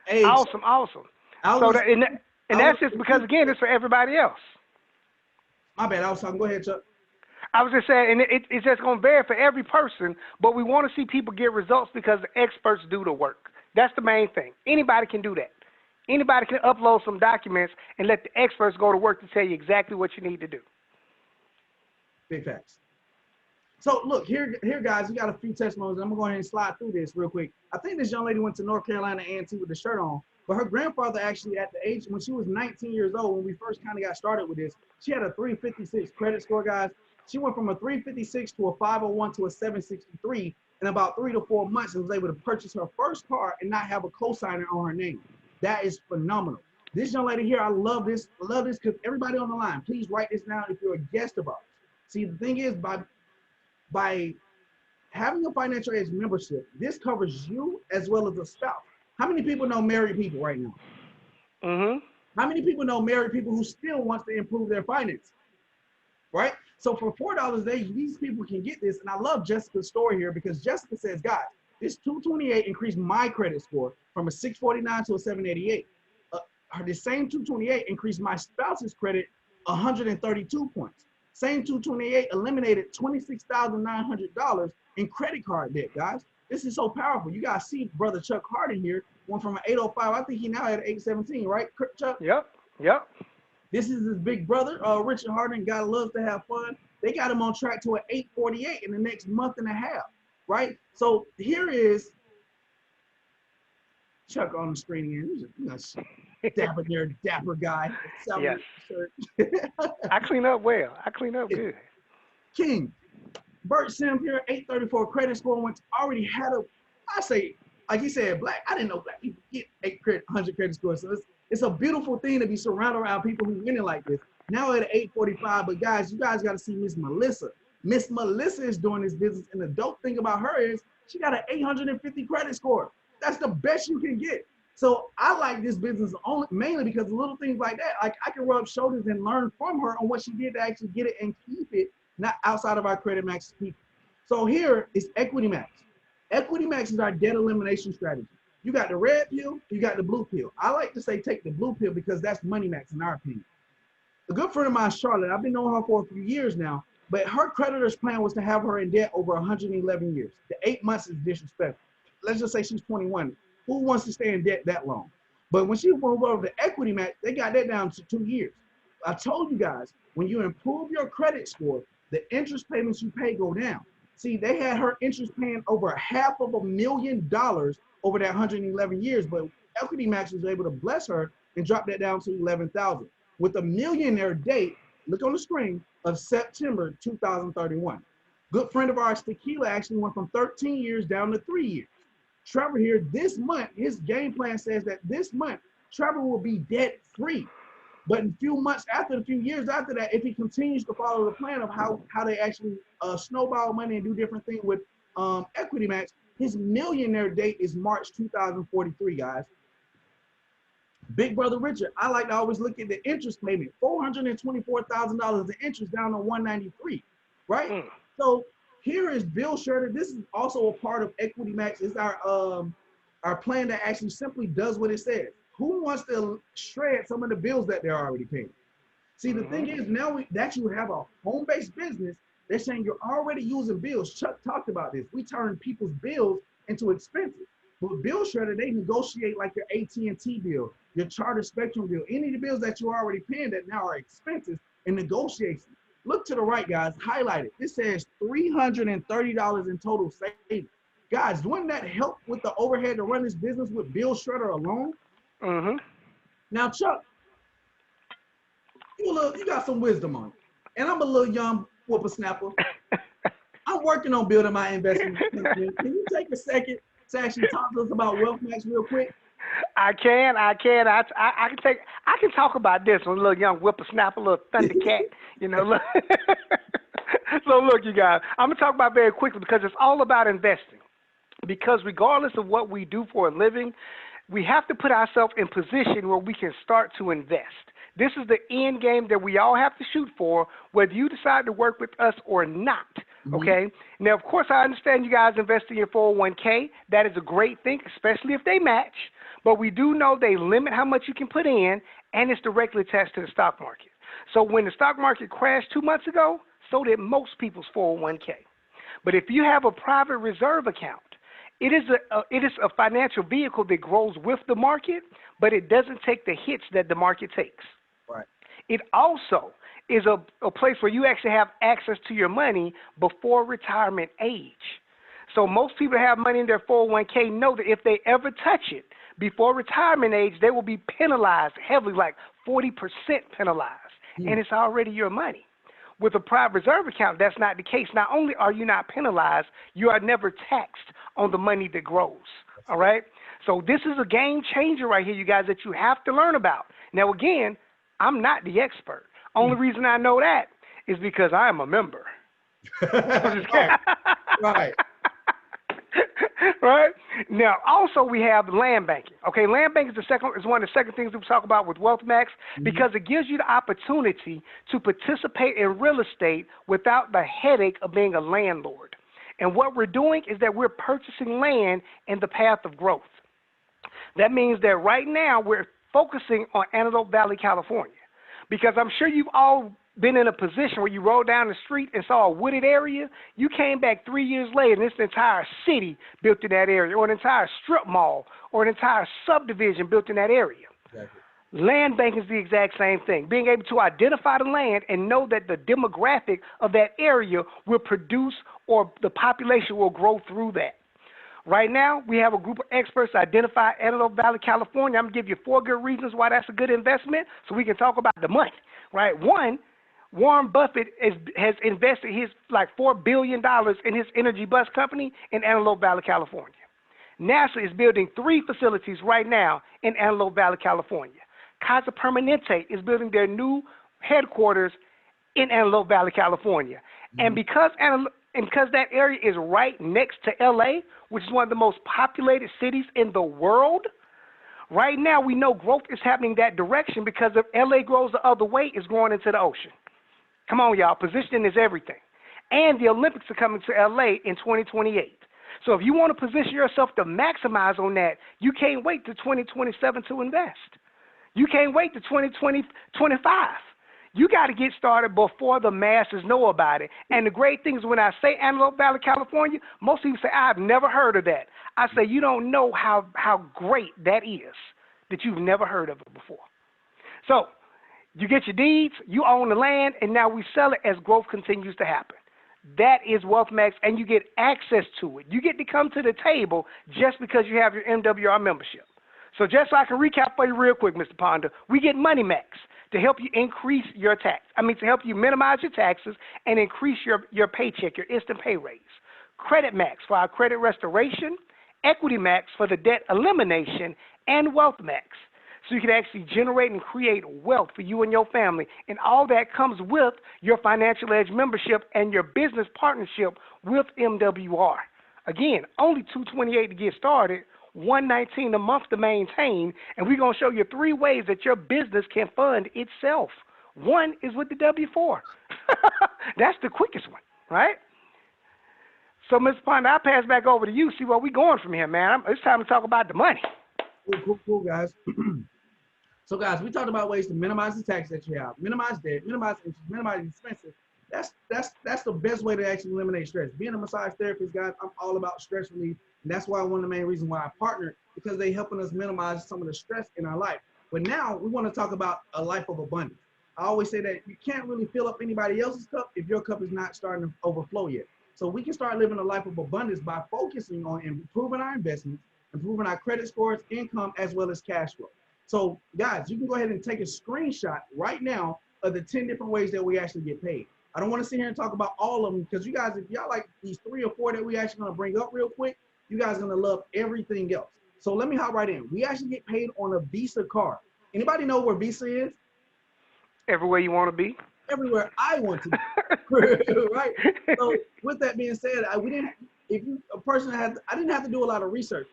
Hey, awesome. So that's just because, again, it's for everybody else. My bad, I was talking. Go ahead, Chuck. I was just saying, and it's just going to vary for every person, but we want to see people get results because the experts do the work. That's the main thing. Anybody can do that. Anybody can upload some documents and let the experts go to work to tell you exactly what you need to do. Big facts. So look, here, guys, we got a few testimonies. I'm gonna go ahead and slide through this real quick. I think this young lady went to North Carolina A&T with the shirt on, but her grandfather actually, at the age when she was 19 years old, when we first kind of got started with this, she had a 356 credit score, guys. She went from a 356 to a 501 to a 763 in about 3 to 4 months and was able to purchase her first car and not have a cosigner on her name. That is phenomenal. This young lady here, I love this because everybody on the line, please write this down if you're a guest of ours. See, the thing is, by having a financial aid membership, this covers you as well as a spouse. How many people know married people right now? Mm-hmm. How many people know married people who still wants to improve their finances? Right? So for $4 a day, these people can get this. And I love Jessica's story here because Jessica says, guys, this 228 increased my credit score from a 649 to a 788. The same 228 increased my spouse's credit 132 points. Same 228 eliminated $26,900 in credit card debt, guys. This is so powerful. You guys see brother Chuck Hardon here, went from an 805, I think he now at 817, right, Chuck? Yep. This is his big brother, Richard Hardon. Guy loves to have fun. They got him on track to an 848 in the next month and a half, right? So here is Chuck on the screen again. Dapper guy. Yes. I clean up well. I clean up good. King. Bert Sims here, 834 credit score, went already had I say, like he said, black. I didn't know black people get 100 credit scores. So it's a beautiful thing to be surrounded around people who winning like this. Now at 845, but guys, you guys got to see Miss Melissa. Miss Melissa is doing this business, and the dope thing about her is she got an 850 credit score. That's the best you can get. So I like this business mainly because of little things like that. Like I can rub shoulders and learn from her on what she did to actually get it and keep it, not outside of our Credit Max people. So here is Equity Max. Equity Max is our debt elimination strategy. You got the red pill, you got the blue pill. I like to say take the blue pill because that's Money Max in our opinion. A good friend of mine, Charlotte, I've been knowing her for a few years now, but her creditor's plan was to have her in debt over 111 years. The 8 months is disrespectful. Let's just say she's 21. Who wants to stay in debt that long? But when she moved over to Equity Max, they got that down to 2 years. I told you guys, when you improve your credit score, the interest payments you pay go down. See, they had her interest paying over $500,000 over that 111 years, but Equity Max was able to bless her and drop that down to 11,000. With a millionaire date, look on the screen, of September 2031. Good friend of ours, Tequila, actually went from 13 years down to 3 years. Trevor here, this month, his game plan says that this month, Trevor will be debt free. But in a few years after that, if he continues to follow the plan of how they actually snowball money and do different things with Equity Max, his millionaire date is March 2043, guys. Big brother Richard, I like to always look at the interest payment, $424,000 in interest down to 193, right? So here is Bill Schroeder. This is also a part of Equity Max. It's our plan that actually simply does what it says. Who wants to shred some of the bills that they're already paying? See, the thing is, now that you have a home-based business, they're saying you're already using bills. Chuck talked about this. We turn people's bills into expenses. But Bill Shredder, they negotiate like your AT&T bill, your Charter Spectrum bill, any of the bills that you're already paying that now are expenses in negotiation. Look to the right, guys. Highlight it. It says $330 in total savings. Guys, wouldn't that help with the overhead to run this business with Bill Shredder alone? Now, Chuck, you got some wisdom on it. And I'm a little young whippersnapper. I'm working on building my investment. Can you take a second to actually talk to us about Wealth Max real quick? I can talk about this one, a little young whippersnapper, a little thundercat, you know. Look. So look, you guys, I'm gonna talk about it very quickly because it's all about investing. Because regardless of what we do for a living, we have to put ourselves in position where we can start to invest. This is the end game that we all have to shoot for, whether you decide to work with us or not, okay? Now, of course, I understand you guys invest in your 401k. That is a great thing, especially if they match. But we do know they limit how much you can put in, and it's directly attached to the stock market. So when the stock market crashed 2 months ago, so did most people's 401k. But if you have a private reserve account, it is a financial vehicle that grows with the market, but it doesn't take the hits that the market takes. Right. It also is a place where you actually have access to your money before retirement age. So most people that have money in their 401k know that if they ever touch it before retirement age, they will be penalized heavily, like 40% penalized, and it's already your money. With a private reserve account, that's not the case. Not only are you not penalized, you are never taxed on the money that grows. All right? So this is a game changer right here, you guys, that you have to learn about. Now, again, I'm not the expert. Only reason I know that is because I am a member. Right. Right? Now, also we have land banking. Okay, land banking is one of the second things we talk about with WealthMax because it gives you the opportunity to participate in real estate without the headache of being a landlord. And what we're doing is that we're purchasing land in the path of growth. That means that right now we're focusing on Antelope Valley, California, because I'm sure you've all been in a position where you rode down the street and saw a wooded area. You came back 3 years later and this entire city built in that area, or an entire strip mall, or an entire subdivision built in that area. Exactly. Land banking is the exact same thing. Being able to identify the land and know that the demographic of that area will produce, or the population will grow through that. Right now, we have a group of experts to identify Antelope Valley, California. I'm going to give you 4 good reasons why that's a good investment so we can talk about the money, right? One, Warren Buffett has invested his $4 billion in his energy bus company in Antelope Valley, California. NASA is building 3 facilities right now in Antelope Valley, California. Kaiser Permanente is building their new headquarters in Antelope Valley, California. And because that area is right next to LA, which is one of the most populated cities in the world, right now we know growth is happening that direction because if LA grows the other way, it's growing into the ocean. Come on, y'all. Positioning is everything. And the Olympics are coming to LA in 2028. So if you want to position yourself to maximize on that, you can't wait to 2027 to invest. You can't wait to 2025. You got to get started before the masses know about it. And the great thing is when I say Antelope Valley, California, most people say, I've never heard of that. I say, you don't know how great that is, that you've never heard of it before. So you get your deeds, you own the land, and now we sell it as growth continues to happen. That is WealthMax, and you get access to it. You get to come to the table just because you have your MWR membership. So just so I can recap for you real quick, Mr. Ponder, we get MoneyMax to help you increase your to help you minimize your taxes and increase your paycheck, your instant pay raise. Credit Max for our credit restoration, Equity Max for the debt elimination, and Wealth Max, so you can actually generate and create wealth for you and your family. And all that comes with your Financial Edge membership and your business partnership with MWR. Again, only $228 to get started, $119 a month to maintain, and we're going to show you 3 ways that your business can fund itself. One is with the W-4. That's the quickest one, right? So, Mr. Ponder, I'll pass back over to you, see where we're going from here, man. It's time to talk about the money. Cool, guys. So, guys, we talked about ways to minimize the tax that you have, minimize debt, minimize interest, minimize expenses. That's the best way to actually eliminate stress. Being a massage therapist, guys, I'm all about stress relief. And that's why one of the main reasons why I partnered, because they're helping us minimize some of the stress in our life. But now we want to talk about a life of abundance. I always say that you can't really fill up anybody else's cup if your cup is not starting to overflow yet. So we can start living a life of abundance by focusing on improving our investments, improving our credit scores, income, as well as cash flow. So guys, you can go ahead and take a screenshot right now of the 10 different ways that we actually get paid. I don't want to sit here and talk about all of them because you guys, if y'all like these 3 or 4 that we actually going to bring up real quick, you guys are going to love everything else. So let me hop right in. We actually get paid on a Visa card. Anybody know where Visa is? Everywhere you want to be. Everywhere I want to be. Right? So with that being said, I didn't have to do a lot of research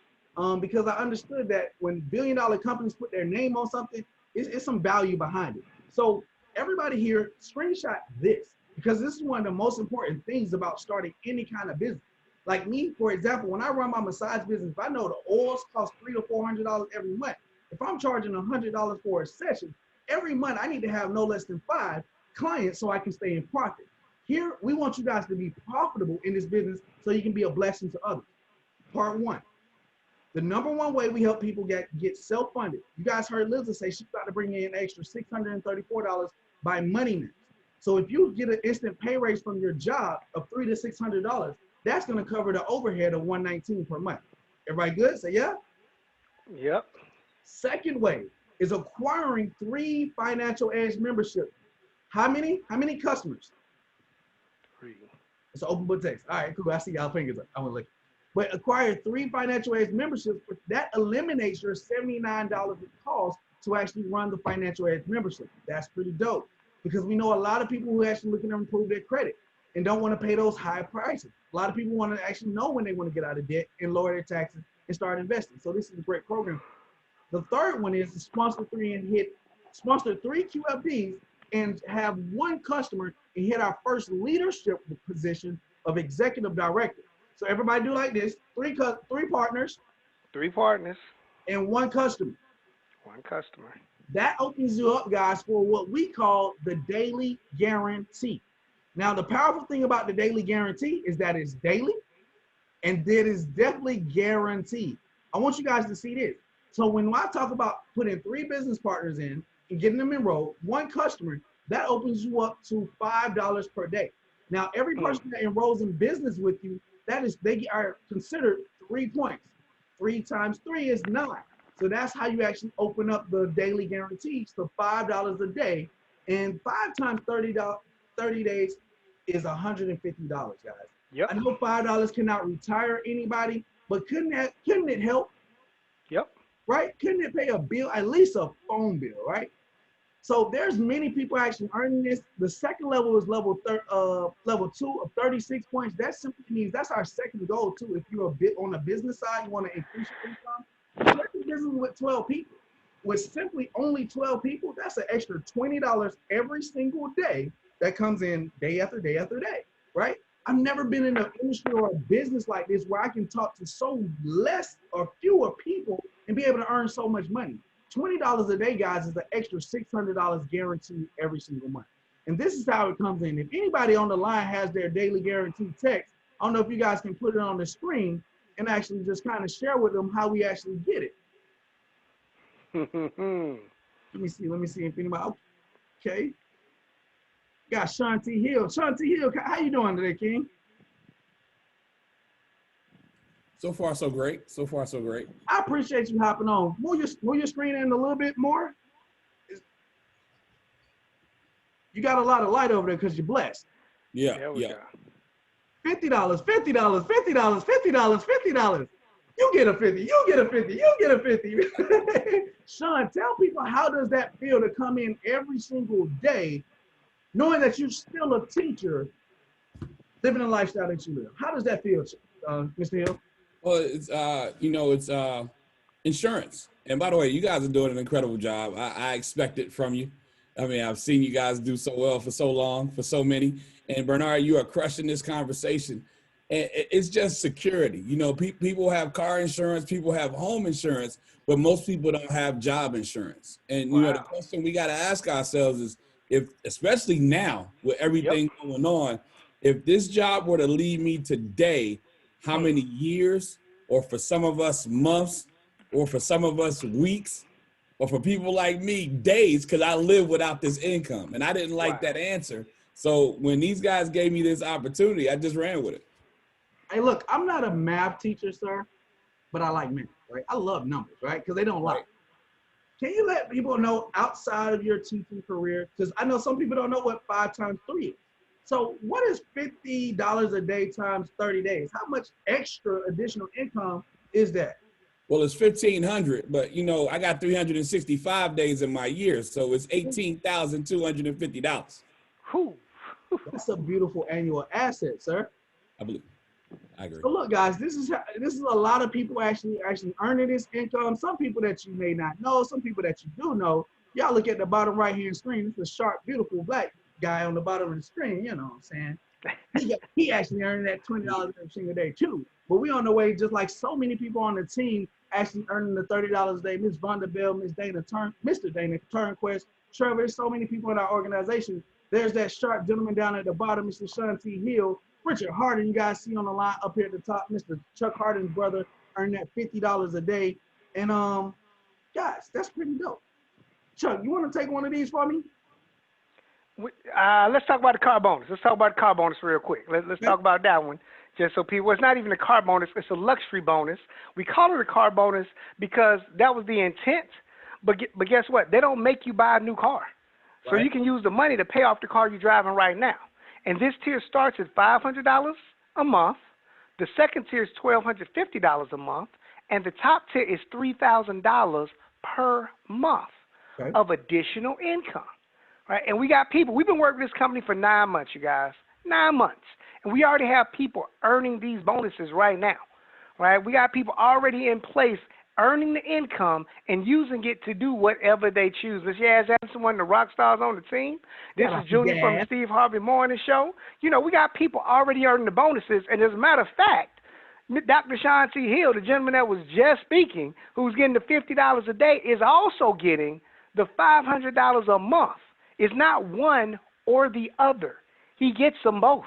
because I understood that when billion-dollar companies put their name on something, it's some value behind it. So everybody here, screenshot this because this is one of the most important things about starting any kind of business. Like me, for example, when I run my massage business, if I know the oils cost $300 to $400 every month, if I'm charging $100 for a session, every month I need to have no less than 5 clients so I can stay in profit. Here, we want you guys to be profitable in this business so you can be a blessing to others. Part 1, the number 1 way we help people get self-funded. You guys heard Liza say she's about to bring in an extra $634 by MoneyMax. So if you get an instant pay raise from your job of $300 to $600, that's going to cover the overhead of $119 per month. Everybody good? Say yeah? Yep. Second way is acquiring 3 Financial Edge memberships. How many customers? It's an open book text. All right, cool. I see y'all fingers up. I'm gonna look. But acquire 3 financial aids memberships. That eliminates your $79 of cost to actually run the financial aids membership. That's pretty dope because we know a lot of people who actually looking to improve their credit and don't want to pay those high prices. A lot of people want to actually know when they want to get out of debt and lower their taxes and start investing. So this is a great program. The third one is to sponsor 3 QFDs and have 1 customer and hit our first leadership position of executive director. So everybody do like this: 3 partners, 3 partners, and 1 customer. 1 customer. That opens you up, guys, for what we call the daily guarantee. Now, the powerful thing about the daily guarantee is that it's daily, and it is definitely guaranteed. I want you guys to see this. So when I talk about putting 3 business partners in and getting them enrolled, 1 customer, that opens you up to $5 per day. Now, every person that enrolls in business with you, they are considered 3 points. 3 times 3 is 9. So that's how you actually open up the daily guarantees to $5 a day. And 5 times 30 days is $150, guys. Yep. I know $5 cannot retire anybody, but couldn't it help? Yep. Right? Couldn't it pay a bill, at least a phone bill, right? So there's many people actually earning this. The second level is level 2 of 36 points. That simply means that's our second goal too. If you're on a business side, you want to increase your income. Start a business with 12 people. With simply only 12 people, that's an extra $20 every single day that comes in day after day after day, right? I've never been in an industry or a business like this where I can talk to so less or fewer people and be able to earn so much money. $20 a day, guys, is an extra $600 guaranteed every single month. And this is how it comes in. If anybody on the line has their daily guaranteed text, I don't know if you guys can put it on the screen and actually just kind of share with them how we actually get it. Let me see if anybody, okay. Got Shanti Hill. Shanti Hill, how you doing today, King? So far, so great. So far, so great. I appreciate you hopping on. Move your screen in a little bit more. You got a lot of light over there because you're blessed. Yeah, yeah. $50, $50, $50, $50, $50. You get a 50, you get a 50, you get a 50. Sean, tell people, how does that feel to come in every single day knowing that you're still a teacher living the lifestyle that you live? How does that feel, Mr. Hill? Well, it's it's insurance. And by the way, you guys are doing an incredible job. I expect it from you. I mean, I've seen you guys do so well for so long, for so many. And Bernard, you are crushing this conversation. And it's just security. You know, people have car insurance, people have home insurance, but most people don't have job insurance. And you know, the question we got to ask ourselves is, if, especially now with everything going on, if this job were to leave me today, how many years, or for some of us months, or for some of us weeks, or for people like me, days, because I live without this income. And I didn't like that answer. So when these guys gave me this opportunity, I just ran with it. Hey, look, I'm not a math teacher, sir, but I like math, right? I love numbers, right? Because they don't lie. Can you let people know outside of your teaching career? Because I know some people don't know what 5 times 3 is. So what is $50 a day times 30 days? How much extra additional income is that? Well, it's 1,500, but you know, I got 365 days in my year, so it's $18,250. That's a beautiful annual asset, sir. I believe. I agree. So look, guys, this is a lot of people actually earning this income. Some people that you may not know, some people that you do know. Y'all look at the bottom right-hand screen. It's a sharp, beautiful black guy on the bottom of the screen. You know what I'm saying? He actually earning that $20 every single day too. But we on the way, just like so many people on the team, actually earning the $30 a day. Miss Vanderbilt, Mr. Dana Turnquest, Trevor. There's so many people in our organization. There's that sharp gentleman down at the bottom, Mr. Sean T. Hill. Richard Hardon, you guys see on the line up here at the top, Mr. Chuck Hardon's brother, earned that $50 a day. And guys, that's pretty dope. Chuck, you want to take one of these for me? Let's talk about the car bonus. Let's talk about the car bonus real quick. Let's talk about that one. Just so people, it's not even a car bonus, it's a luxury bonus. We call it a car bonus because that was the intent. But guess what? They don't make you buy a new car. So you can use the money to pay off the car you're driving right now. And this tier starts at $500 a month. The second tier is $1,250 a month. And the top tier is $3,000 per month of additional income. Right? And we got people, we've been working with this company for 9 months, you guys. 9 months. And we already have people earning these bonuses right now. Right? We got people already in place earning the income and using it to do whatever they choose. Miss Yaz Anderson, one of the rock stars on the team. This is Junior from the Steve Harvey Morning Show. You know, we got people already earning the bonuses. And as a matter of fact, Dr. Sean T. Hill, the gentleman that was just speaking, who's getting the $50 a day, is also getting the $500 a month. It's not one or the other. He gets them both.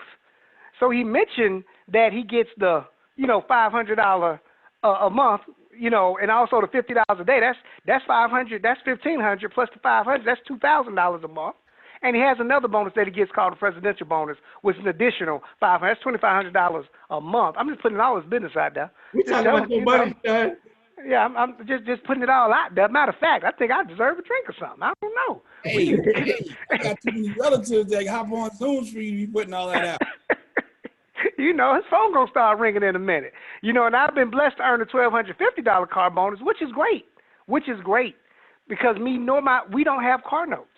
So he mentioned that he gets the, $500 a month, and also the $50 a day. That's $500. That's $1,500 plus the $500. That's $2,000 a month. And he has another bonus that he gets called the presidential bonus, which is an additional $500. That's $2,500 a month. I'm just putting all his business out there. We talking about your money, John. Yeah, I'm just putting it all out there. Matter of fact, I think I deserve a drink or something. I don't know. Hey, I got too many relatives that hop on Zooms for you to be putting all that out. His phone gonna start ringing in a minute. And I've been blessed to earn a $1,250 car bonus, which is great. Because we don't have car notes.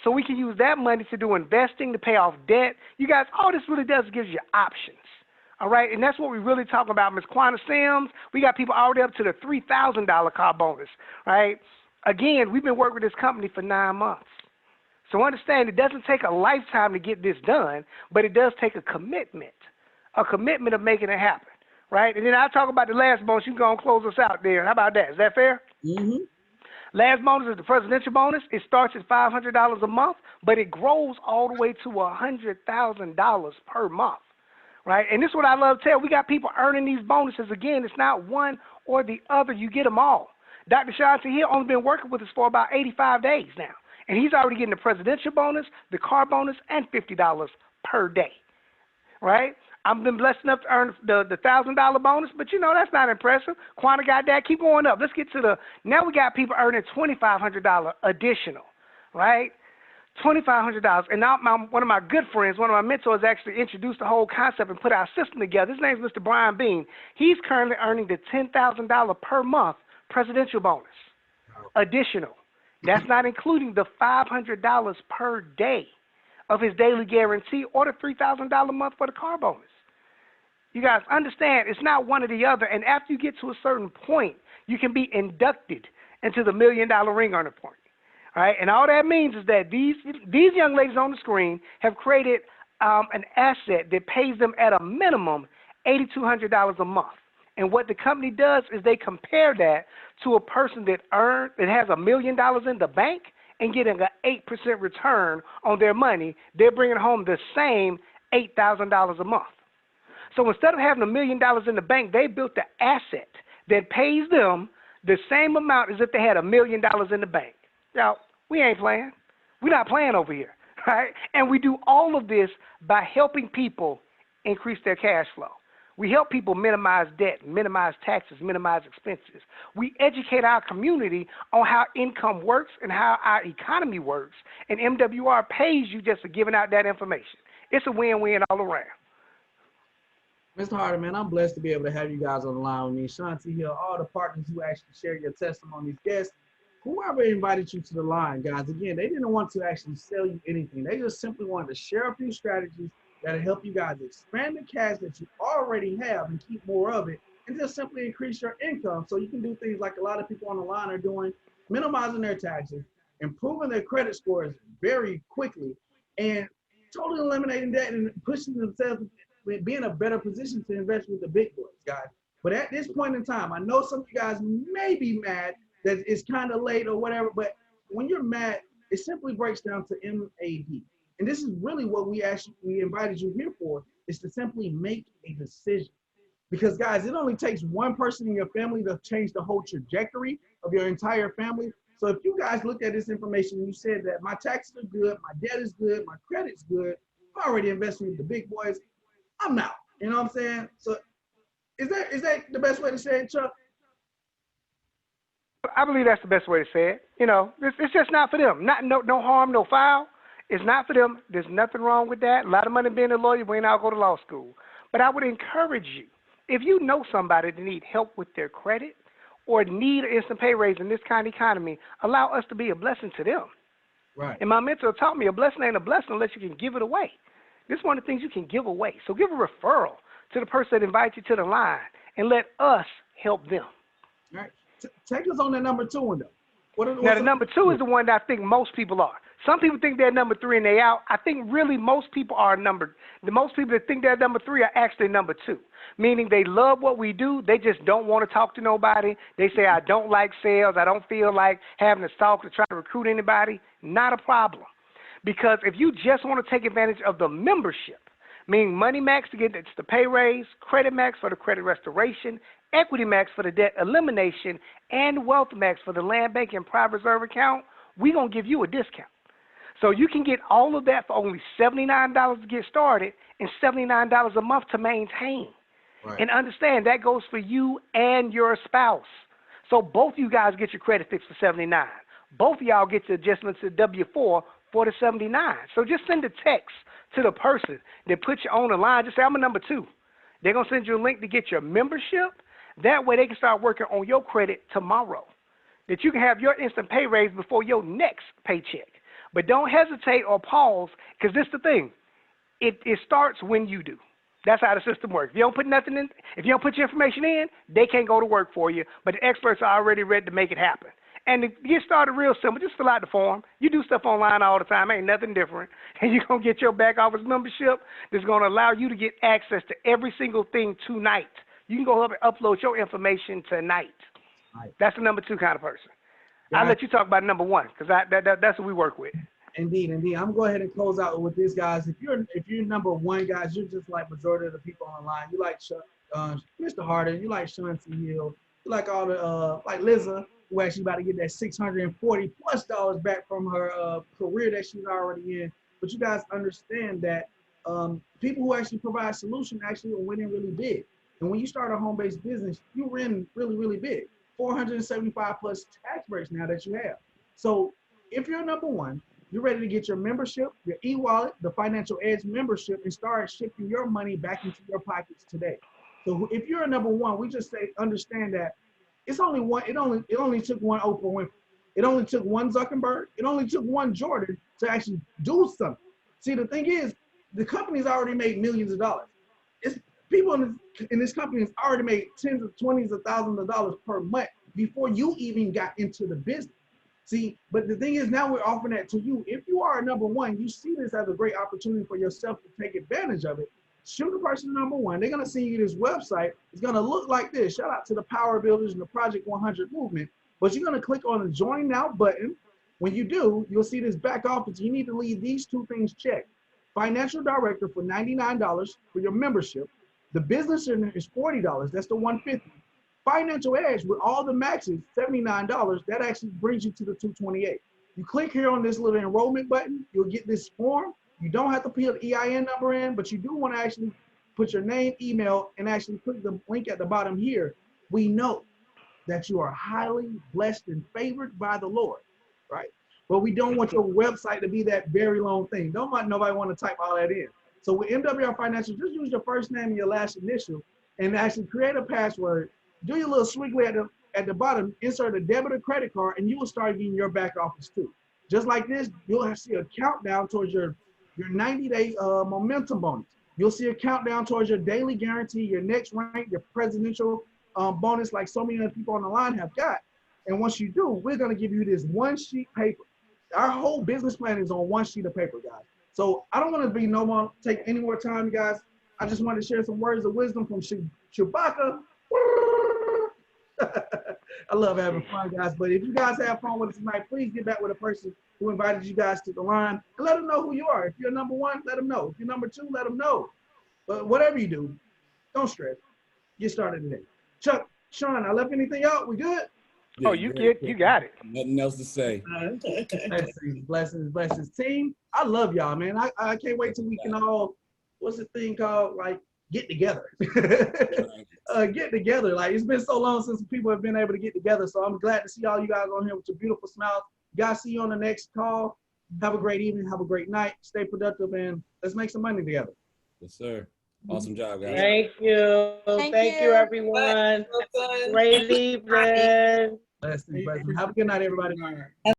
So we can use that money to do investing, to pay off debt. You guys, all this really does is gives you options. All right, and that's what we really talking about, Ms. Quanta Sims. We got people already up to the $3,000 car bonus, right? Again, we've been working with this company for 9 months. So understand it doesn't take a lifetime to get this done, but it does take a commitment of making it happen, right? And then I'll talk about the last bonus. You can go and close us out there. How about that? Is that fair? Mm-hmm. Last bonus is the presidential bonus. It starts at $500 a month, but it grows all the way to $100,000 per month. Right? And this is what I love to tell. We got people earning these bonuses. Again, it's not one or the other. You get them all. Dr. Shanti here only been working with us for about 85 days now. And he's already getting the presidential bonus, the car bonus, and $50 per day. Right? I've been blessed enough to earn the $1,000 bonus, but that's not impressive. Quanta got that. Keep going up. Let's get to now we got people earning $2,500 additional. Right? $2,500. And now one of my good friends, one of my mentors, actually introduced the whole concept and put our system together. His name is Mr. Brian Bean. He's currently earning the $10,000 per month presidential bonus. Additional. That's not including the $500 per day of his daily guarantee or the $3,000 a month for the car bonus. You guys understand it's not one or the other. And after you get to a certain point, you can be inducted into the $1 Million Ring Earner Point. All right, and all that means is that these young ladies on the screen have created an asset that pays them at a minimum $8,200 a month. And what the company does is they compare that to a person that has $1 million in the bank and getting an 8% return on their money. They're bringing home the same $8,000 a month. So instead of having $1 million in the bank, they built the asset that pays them the same amount as if they had $1 million in the bank. Now, we ain't playing. We're not playing over here, right? And we do all of this by helping people increase their cash flow. We help people minimize debt, minimize taxes, minimize expenses. We educate our community on how income works and how our economy works, and MWR pays you just for giving out that information. It's a win-win all around. Mr. Hardon, man, I'm blessed to be able to have you guys on the line with me. Shanti Hill, all the partners who actually share your testimonies, guests, whoever invited you to the line, guys. Again, they didn't want to actually sell you anything. They just simply wanted to share a few strategies that'll help you guys expand the cash that you already have and keep more of it, and just simply increase your income so you can do things like a lot of people on the line are doing, minimizing their taxes, improving their credit scores very quickly, and totally eliminating debt and pushing themselves be in a better position to invest with the big boys, guys. But at this point in time, I know some of you guys may be mad that it's kind of late or whatever, but when you're mad, it simply breaks down to MAD. And this is really what we invited you here for, is to simply make a decision. Because guys, it only takes one person in your family to change the whole trajectory of your entire family. So if you guys looked at this information and you said that my taxes are good, my debt is good, my credit's good, I'm already investing with the big boys, I'm out. You know what I'm saying? So is that the best way to say it, Chuck? I believe that's the best way to say it. It's just not for them. No harm, no foul. It's not for them. There's nothing wrong with that. A lot of money being a lawyer, we ain't all go to law school. But I would encourage you, if you know somebody that need help with their credit or need an instant pay raise in this kind of economy, allow us to be a blessing to them. Right. And my mentor taught me a blessing ain't a blessing unless you can give it away. This is one of the things you can give away. So give a referral to the person that invites you to the line and let us help them. All right. Take us on that number 2 one, though. Now, the number 2 is the one that I think most people are. Some people think they're number 3 and they out. I think really most people are most people that think they're number 3 are actually number 2, meaning they love what we do. They just don't want to talk to nobody. They say, I don't like sales. I don't feel like having to talk to try to recruit anybody. Not a problem. Because if you just want to take advantage of the membership, meaning Money Max to get the pay raise, Credit Max for the credit restoration, Equity Max for the debt elimination, and Wealth Max for the land bank and private reserve account, we're going to give you a discount. So you can get all of that for only $79 to get started and $79 a month to maintain. Right. And understand that goes for you and your spouse. So both you guys get your credit fixed for $79. Both of y'all get the adjustments to W-4 for the $79. So just send a text to the person that put you on the line. Just say, I'm a number 2. They're going to send you a link to get your membership. That way they can start working on your credit tomorrow, that you can have your instant pay raise before your next paycheck. But don't hesitate or pause, because this is the thing. It starts when you do. That's how the system works. If you don't put nothing in, if you don't put your information in, they can't go to work for you. But the experts are already ready to make it happen. And to get started real simple, just fill out the form. You do stuff online all the time. Ain't nothing different. And you're going to get your back office membership that's going to allow you to get access to every single thing tonight. You can go up and upload your information tonight. Right. That's the number 2 kind of person. Yeah. I'll let you talk about number 1 because that's what we work with. Indeed. I'm going to go ahead and close out with this, guys. If you're number 1, guys, you're just like majority of the people online. You like Mr. Hardon. You like Shanti Hill. You like all the like Liza, who actually about to get that $640+ back from her career that she's already in. But you guys understand that people who actually provide solutions actually are winning really big. And when you start a home-based business, you win really, really big. 475+ tax breaks now that you have. So if you're number 1, you're ready to get your membership, your e-wallet, the Financial Edge membership, and start shifting your money back into your pockets today. So if you're a number 1, we just say, understand that it's only one. It only took one Oprah Winfrey. It only took one Zuckerberg. It only took one Jordan to actually do something. See, the thing is, the company's already made millions of dollars. It's people in this company has already made tens of twenties of thousands of dollars per month before you even got into the business. See, but the thing is, now we're offering that to you. If you are a number 1, you see this as a great opportunity for yourself to take advantage of it. Shoot the person number 1. They're going to send you this website. It's going to look like this. Shout out to the Power Builders and the Project 100 movement. But you're going to click on the Join Now button. When you do, you'll see this back office. You need to leave these 2 things checked. Financial Director for $99 for your membership. The Business Center is $40. That's the $150. Financial Edge with all the maxes, $79. That actually brings you to the $228. You click here on this little enrollment button. You'll get this form. You don't have to put the EIN number in, but you do want to actually put your name, email, and actually click the link at the bottom here. We know that you are highly blessed and favored by the Lord, right? But we don't want your website to be that very long thing. Don't want nobody want to type all that in. So with MWR Financial, just use your first name and your last initial and actually create a password. Do your little squiggly at the bottom, insert a debit or credit card, and you will start getting your back office too. Just like this, you'll see a countdown towards your 90-day momentum bonus. You'll see a countdown towards your daily guarantee, your next rank, your presidential bonus like so many other people on the line have got. And once you do, we're going to give you this 1 sheet paper. Our whole business plan is on 1 sheet of paper, guys. So I don't want to take any more time, guys. I just want to share some words of wisdom from Chewbacca. I love having fun, guys. But if you guys have fun with us tonight, please get back with a person who invited you guys to the line and let them know who you are. If you're number 1, let them know. If you're number 2, let them know. But whatever you do, don't stress. Get started today. Chuck, Sean, I left anything out? We good? Oh, you got it. Nothing else to say. Blessings. Team, I love y'all, man. I can't wait till we can all, what's the thing called, like, get together. Get together. Like, it's been so long since people have been able to get together. So I'm glad to see all you guys on here with your beautiful smiles. Guys, see you on the next call. Have a great evening. Have a great night. Stay productive, and let's make some money together. Yes, sir. Awesome job, guys. Thank you. Thank you, everyone. Great evening. Blessings. Have a good night, everybody.